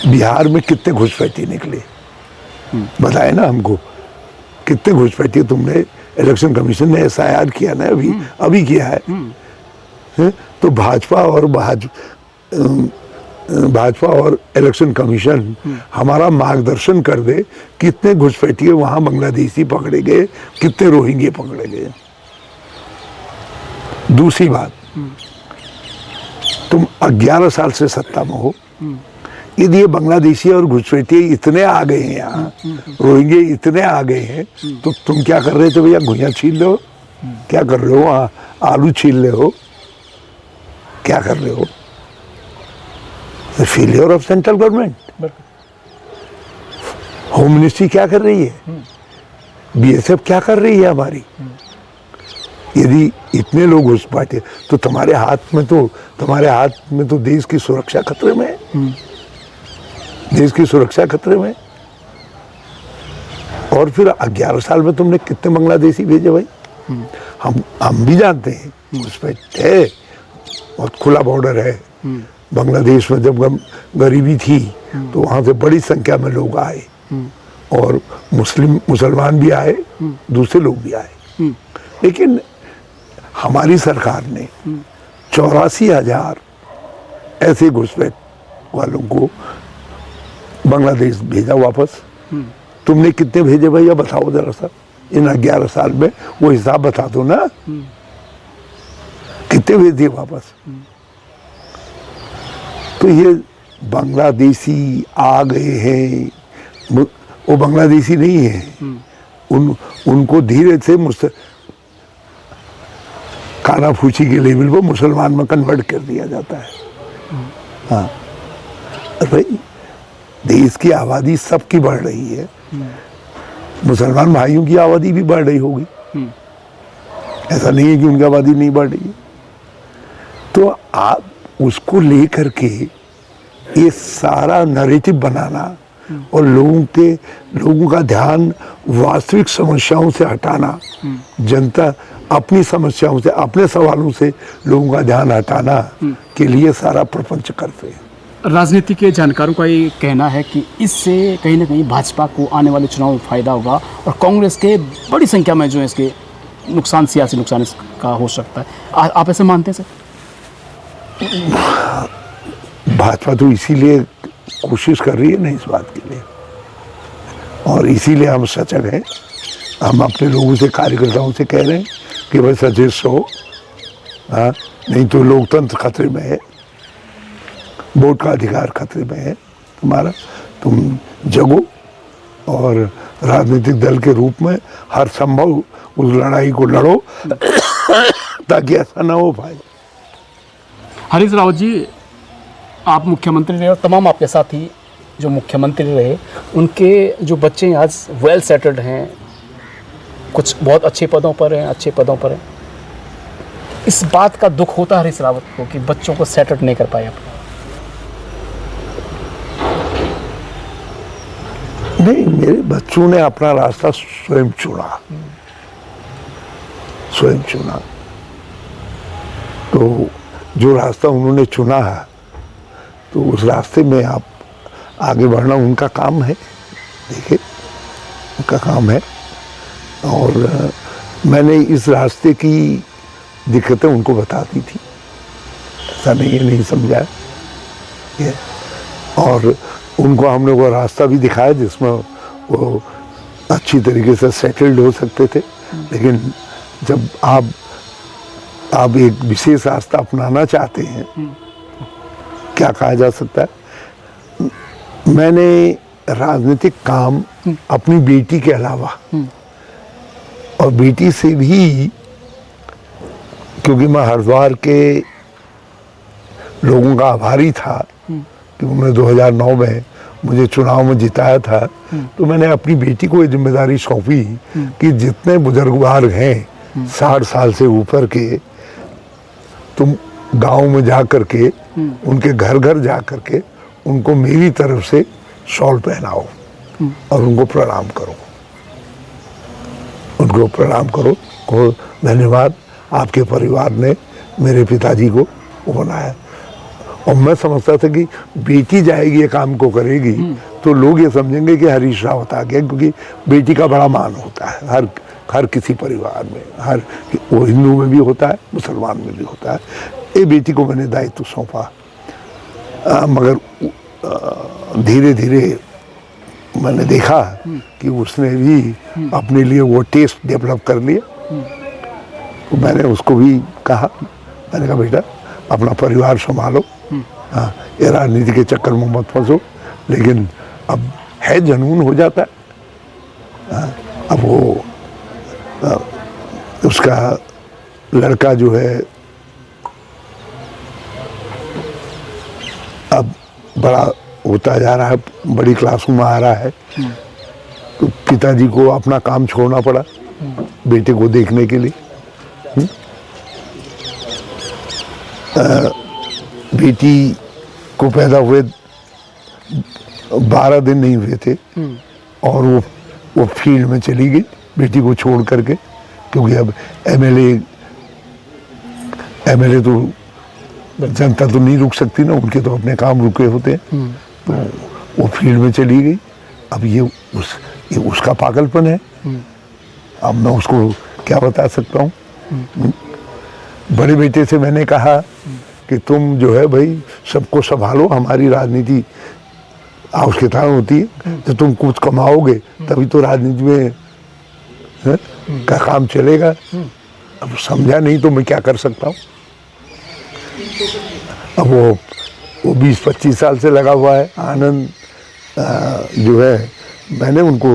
बिहार में कितने घुसपैठी निकले, बताए ना हमको, कितने घुसपैठी? तुमने इलेक्शन कमीशन ने SIR किया ना, अभी किया है, तो भाजपा और इलेक्शन कमीशन हमारा मार्गदर्शन कर दे, कितने घुसपैठिए वहां बांग्लादेशी पकड़े गए, कितने रोहिंग्या पकड़े गए। दूसरी बात, तुम 11 साल से सत्ता में हो, यदि ये बांग्लादेशी और घुसपैठिए इतने आ गए हैं यहाँ, रोहिंग्या इतने आ गए हैं, तो तुम क्या कर रहे थे भैया? घुइयां छीन रहे हो? क्या कर रहे हो? आलू छीन रहे हो? क्या कर रहे हो? Failure of central government. Home ministry क्या कर रही है? BSF क्या कर रही है हमारी? यदि इतने लोग घुस पाते तो तुम्हारे हाथ में तो देश की सुरक्षा खतरे में है, देश की सुरक्षा खतरे में। और फिर 11 साल में तुमने कितने बांग्लादेशी भेजे भाई? हम भी जानते हैं उस पर है, बहुत खुला बॉर्डर है। बांग्लादेश में जब गरीबी थी तो वहां से बड़ी संख्या में लोग आए, और मुसलमान भी आए, दूसरे लोग भी आए, लेकिन हमारी सरकार ने 84,000 ऐसे घुसपैठ वालों को बांग्लादेश भेजा वापस। तुमने कितने भेजे भैया, बताओ जरा सा, इन 11 साल में वो हिसाब बता दो ना, कितने भेज दिए वापस? तो ये बांग्लादेशी आ गए हैं, वो बांग्लादेशी नहीं है, उनको धीरे से कानाफूसी के लेवल पर मुसलमान में कन्वर्ट कर दिया जाता है। हाँ, भाई देश की आबादी सबकी बढ़ रही है, मुसलमान भाइयों की आबादी भी बढ़ रही होगी, ऐसा नहीं है कि उनकी आबादी नहीं बढ़ रही है। तो आप उसको लेकर के ये सारा नैरेटिव बनाना और लोगों का ध्यान वास्तविक समस्याओं से हटाना, जनता अपनी समस्याओं से, अपने सवालों से लोगों का ध्यान हटाना के लिए सारा प्रपंच करते हैं। राजनीति के जानकारों का ये कहना है कि इससे कहीं ना कहीं भाजपा को आने वाले चुनाव में फायदा होगा और कांग्रेस के बड़ी संख्या में जो है इसके नुकसान, सियासी नुकसान इसका हो सकता है। आप ऐसे मानते हैं सर? भाजपा तो इसीलिए कोशिश कर रही है ना इस बात के लिए, और इसीलिए हम सजग हैं। हम अपने लोगों से, कार्यकर्ताओं से कह रहे हैं कि भाई सचेत रहो, हाँ, नहीं तो लोकतंत्र खतरे में है, वोट का अधिकार खतरे में है तुम्हारा। तुम जगो और राजनीतिक दल के रूप में हर संभव उस लड़ाई को लड़ो ताकि ऐसा ना हो पाए। हरीश रावत जी, आप मुख्यमंत्री रहे और तमाम आपके साथी जो मुख्यमंत्री रहे, उनके जो बच्चे आज वेल सेटल्ड हैं, कुछ बहुत अच्छे पदों पर हैं, अच्छे पदों पर हैं, इस बात का दुख होता है हरीश रावत को कि बच्चों को सेटल्ड नहीं कर पाए आप? नहीं, मेरे बच्चों ने अपना रास्ता स्वयं चुना, स्वयं चुना। तो जो रास्ता उन्होंने चुना है, तो उस रास्ते में आप आगे बढ़ना उनका काम है, देखिए उनका काम है। और मैंने इस रास्ते की दिक्कतें उनको बता दी थी, ऐसा नहीं है, नहीं समझा ये। और उनको हमने वो रास्ता भी दिखाया जिसमें वो अच्छी तरीके से सेटल्ड हो सकते थे। लेकिन जब आप एक विशेष रास्ता अपनाना चाहते हैं, क्या कहा जा सकता है, मैंने राजनीतिक काम अपनी बेटी के अलावा और बेटी से भी, क्योंकि मैं हरिद्वार के लोगों का आभारी था कि उन्होंने 2009 में मुझे चुनाव में जिताया था, तो मैंने अपनी बेटी को ये जिम्मेदारी सौंपी कि जितने बुजुर्गवार हैं 60 साल से ऊपर के, तुम गांव में जा कर के उनके घर घर जा कर के उनको मेरी तरफ से शॉल पहनाओ और उनको प्रणाम करो, उनको प्रणाम करो, कहो धन्यवाद, आपके परिवार ने मेरे पिताजी को बनाया। और मैं समझता था कि बेटी जाएगी ये काम को करेगी तो लोग ये समझेंगे कि हरीश रावत आ गया, क्योंकि बेटी का बड़ा मान होता है हर किसी परिवार में, हर वो हिंदू में भी होता है, मुसलमान में भी होता है। ये बेटी को मैंने दायित्व सौंपा, मगर धीरे धीरे मैंने देखा कि उसने भी अपने लिए वो टेस्ट डेवलप कर लिया। तो मैंने उसको भी कहा, मैंने कहा बेटा अपना परिवार संभालो, हाँ, ये राजनीति के चक्कर में मत फंसो। लेकिन अब है, जनून हो जाता है। हाँ, अब वो उसका लड़का जो है अब बड़ा होता जा रहा है, बड़ी क्लासों में आ रहा है, तो पिताजी को अपना काम छोड़ना पड़ा बेटे को देखने के लिए। बेटी को पैदा हुए 12 दिन नहीं हुए थे और वो फील्ड में चली गई बेटी को छोड़ करके, क्योंकि अब एमएलए तो जनता तो नहीं रुक सकती ना, उनके तो अपने काम रुके होते हैं। तो वो फील्ड में चली गई। अब ये उसका पागलपन है, अब मैं उसको क्या बता सकता हूँ। बड़े बेटे से मैंने कहा कि तुम जो है भाई सबको संभालो, हमारी राजनीति आवश्यकता होती है, तो तुम कुछ कमाओगे तभी तो राजनीति में का काम चलेगा। अब समझा नहीं तो मैं क्या कर सकता हूँ। अब वो 20-25 साल से लगा हुआ है। आनंद जो है, मैंने उनको,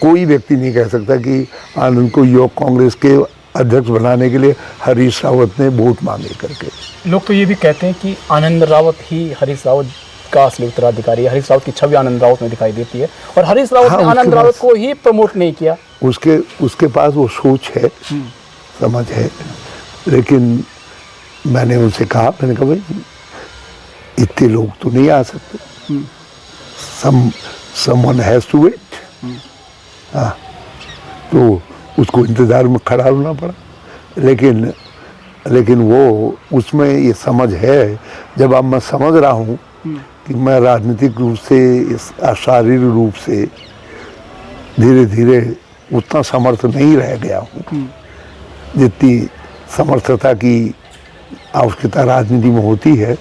कोई व्यक्ति नहीं कह सकता कि आनंद को युवक कांग्रेस के अध्यक्ष बनाने के लिए हरीश रावत ने वोट मांगे करके। लोग तो ये भी कहते हैं कि आनंद रावत ही हरीश रावत का असली उत्तराधिकारी है। हरीश रावत की छवि आनंद रावत में दिखाई देती है और हरीश रावत ने आनंद रावत को ही प्रमोट नहीं किया। उसके पास वो सोच है, समझ है, लेकिन मैंने उनसे कहा, मैंने कहा भाई इतने लोग तो नहीं आ सकते, someone has to wait। हाँ, तो उसको इंतज़ार में खड़ा होना पड़ा। लेकिन वो उसमें ये समझ है, जब अब मैं समझ रहा हूँ कि मैं राजनीतिक रूप से, शारीरिक रूप से धीरे धीरे उतना समर्थ नहीं रह गया हूँ जितनी समर्थता की आवश्यकता राजनीति में होती है।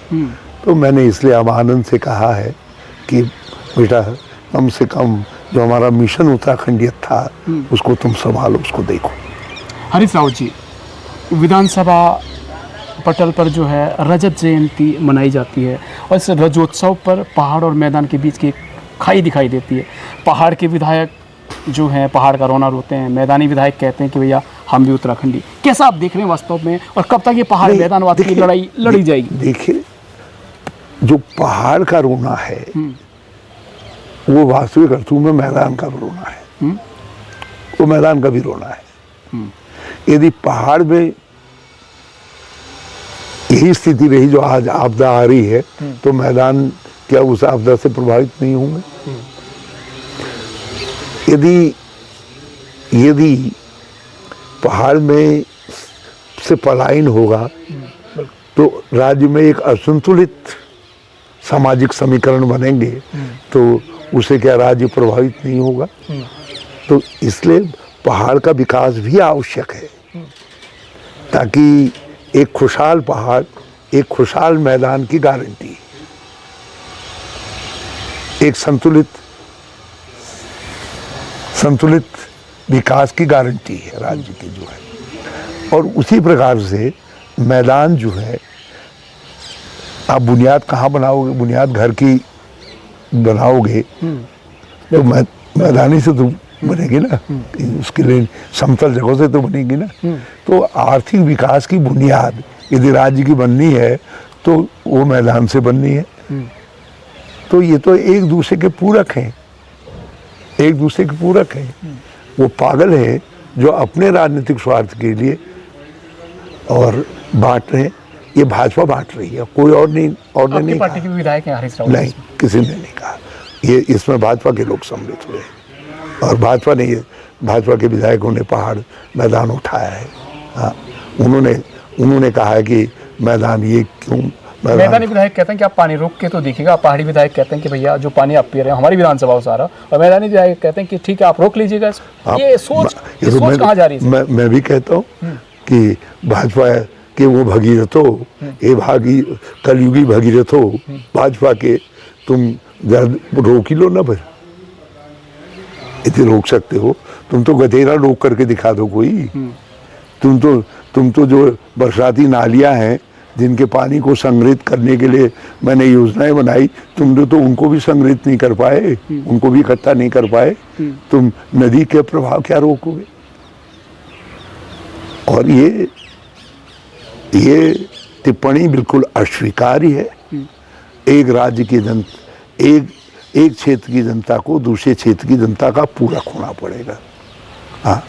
तो मैंने इसलिए अब आनंद से कहा है कि बेटा कम से कम जो हमारा मिशन उत्तराखंडियत था उसको तुम संभालो, उसको देखो। हरीश रावत जी, विधानसभा पटल पर जो है रजत जयंती मनाई जाती है और इस रजोत्सव पर पहाड़ और मैदान के बीच की एक खाई दिखाई देती है। पहाड़ के विधायक जो हैं पहाड़ का रोना रोते हैं, मैदानी विधायक कहते हैं कि भैया हम भी उत्तराखंडी। कैसा आप देख रहे हैं वास्तव में, और कब तक ये पहाड़ नहीं, मैदानवाद की लड़ाई लड़ी जाएगी? देखिए, जो पहाड़ का रोना है वो वास्तविक अर्थों में मैदान का रोना है। वो मैदान का भी रोना है। यदि पहाड़ में यही स्थिति रही जो आज आपदा आ रही है, तो मैदान क्या उस आपदा से प्रभावित नहीं होंगे? यदि पहाड़ में से पलायन होगा तो राज्य में एक असंतुलित सामाजिक समीकरण बनेंगे, तो उसे क्या राज्य प्रभावित नहीं होगा? तो इसलिए पहाड़ का विकास भी आवश्यक है, ताकि एक खुशहाल पहाड़ एक खुशहाल मैदान की गारंटी, एक संतुलित विकास की गारंटी है राज्य की जो है। और उसी प्रकार से मैदान जो है, आप बुनियाद कहाँ बनाओगे? बुनियाद घर की बनाओगे तो मैदानी से तो बनेगी ना, उसके लिए समतल जगहों से तो बनेगी ना। तो आर्थिक विकास की बुनियाद यदि राज्य की बननी है तो वो मैदान से बननी है। तो ये तो एक दूसरे के पूरक हैं, एक दूसरे के पूरक हैं। वो पागल है जो अपने राजनीतिक स्वार्थ के लिए और बांट रहे हैं। ये भाजपा बांट रही है, कोई और नहीं। और नहीं, पार्टी के विधायक हैं हरीश रावत? नहीं, किसी ने नहीं कहा। ये इसमें भाजपा के लोग सम्मिलित हुए और भाजपा के विधायकों ने पहाड़ मैदान उठाया है। हाँ, उन्होंने कहा है कि मैदान ये क्यों। मैदानी विधायक कहते हैं कि आप पानी रोक के तो देखिएगा। पहाड़ी विधायक कहते हैं कि भैया जो पानी आप पी रहे हैं हमारी विधानसभा से आ रहा, और मैदानी विधायक कहते हैं कि ठीक है आप रोक लीजिएगा। ये सोच कहाँ जा रही है? मैं भी कहता हूँ कि भाजपा के वो भगीरथो, ये कलयुगी भगीरथो भाजपा के, तुम रोक ही लो ना फिर। इतने रोक सकते हो तुम तो गधेरा रोक करके दिखा दो कोई। तुम तो जो बरसाती नालियां हैं जिनके पानी को संग्रहित करने के लिए मैंने योजनाएं बनाई, तुमने तो उनको भी संग्रहित नहीं कर पाए, उनको भी इकट्ठा नहीं कर पाए। तुम नदी के प्रभाव क्या रोकोगे? और ये टिप्पणी बिल्कुल अस्वीकार्य है। एक राज्य की एक क्षेत्र की जनता को दूसरे क्षेत्र की जनता का पूरक होना पड़ेगा। हाँ,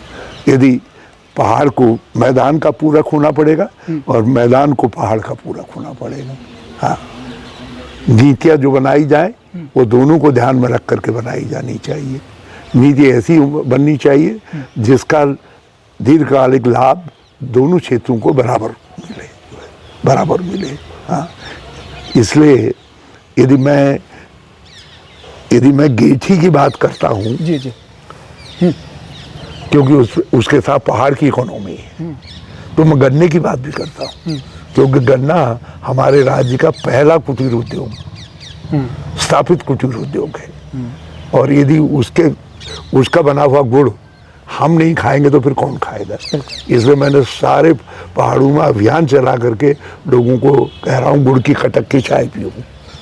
यदि पहाड़ को मैदान का पूरक होना पड़ेगा और मैदान को पहाड़ का पूरक होना पड़ेगा। हाँ, नीतियाँ जो बनाई जाए वो दोनों को ध्यान में रख करके बनाई जानी चाहिए। नीति ऐसी बननी चाहिए जिसका दीर्घकालिक लाभ दोनों क्षेत्रों को बराबर मिले। हाँ, इसलिए यदि मैं गेठी की बात करता हूँ, जी जी, क्योंकि उसके साथ पहाड़ की इकोनॉमी है, तो मैं गन्ने की बात भी करता हूँ, क्योंकि गन्ना हमारे राज्य का पहला कुटीर उद्योग, स्थापित कुटीर उद्योग है। और यदि उसका बना हुआ गुड़ हम नहीं खाएंगे तो फिर कौन खाएगा? इसलिए मैंने सारे पहाड़ों में अभियान चला करके लोगों को कह रहा हूँ गुड़ की खटक की चाय पियो,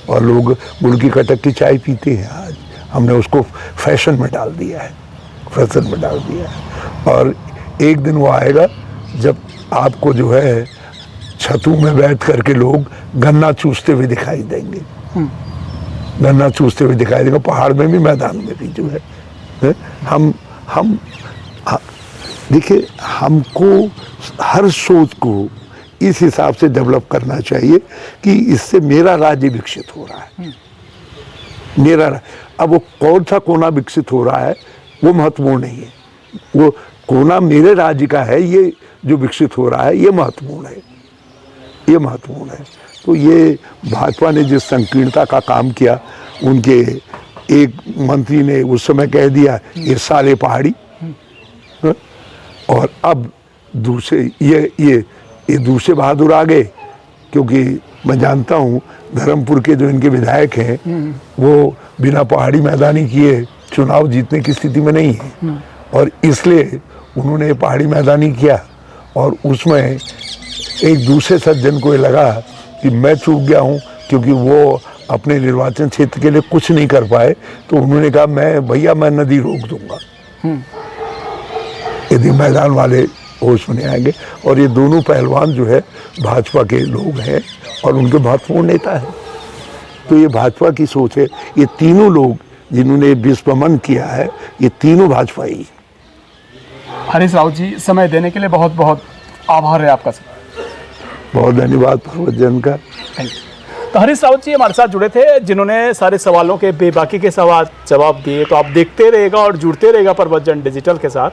और लोग गुड़ की खटक की चाय पीते हैं। आज हमने उसको फैशन में डाल दिया है। और एक दिन वो आएगा जब आपको जो है छतों में बैठ करके लोग गन्ना चूसते हुए दिखाई देंगे। पहाड़ में भी मैदान में भी जो है हम देखिए, हमको हर सोच को इस हिसाब से डेवलप करना चाहिए कि इससे मेरा राज्य विकसित हो रहा है। अब वो कौन सा कोना विकसित हो रहा है वो महत्वपूर्ण नहीं है, वो कोना मेरे राज्य का है, ये जो विकसित हो रहा है ये महत्वपूर्ण है। तो ये भाजपा ने जिस संकीर्णता का काम किया, उनके एक मंत्री ने उस समय कह दिया ये साले पहाड़ी, और अब दूसरे ये दूसरे बहादुर आ गए, क्योंकि मैं जानता हूँ धर्मपुर के जो इनके विधायक हैं वो बिना पहाड़ी मैदानी किए चुनाव जीतने की स्थिति में नहीं है, और इसलिए उन्होंने पहाड़ी मैदानी किया। और उसमें एक दूसरे सज्जन को ये लगा कि मैं चूक गया हूँ, क्योंकि वो अपने निर्वाचन क्षेत्र के लिए कुछ नहीं कर पाए, तो उन्होंने कहा मैं नदी रोक दूंगा यदि मैदान वाले होश में नहीं आएंगे। और ये दोनों पहलवान जो है भाजपा के लोग हैं और उनके महत्वपूर्ण नेता हैं। तो ये भाजपा की सोच है। ये तीनों लोग जिन्होंने विश्वमन किया है, ये तीनों भाजपाई। हरीश रावत जी, समय देने के लिए बहुत बहुत आभार है आपका सर। बहुत धन्यवाद पर्वतजन का। Thank you. तो हरीश रावत जी हमारे साथ जुड़े थे, जिन्होंने सारे सवालों के बेबाकी के सवाल जवाब दिए। तो आप देखते रहेगा और जुड़ते रहेगा पर्वतजन डिजिटल के साथ।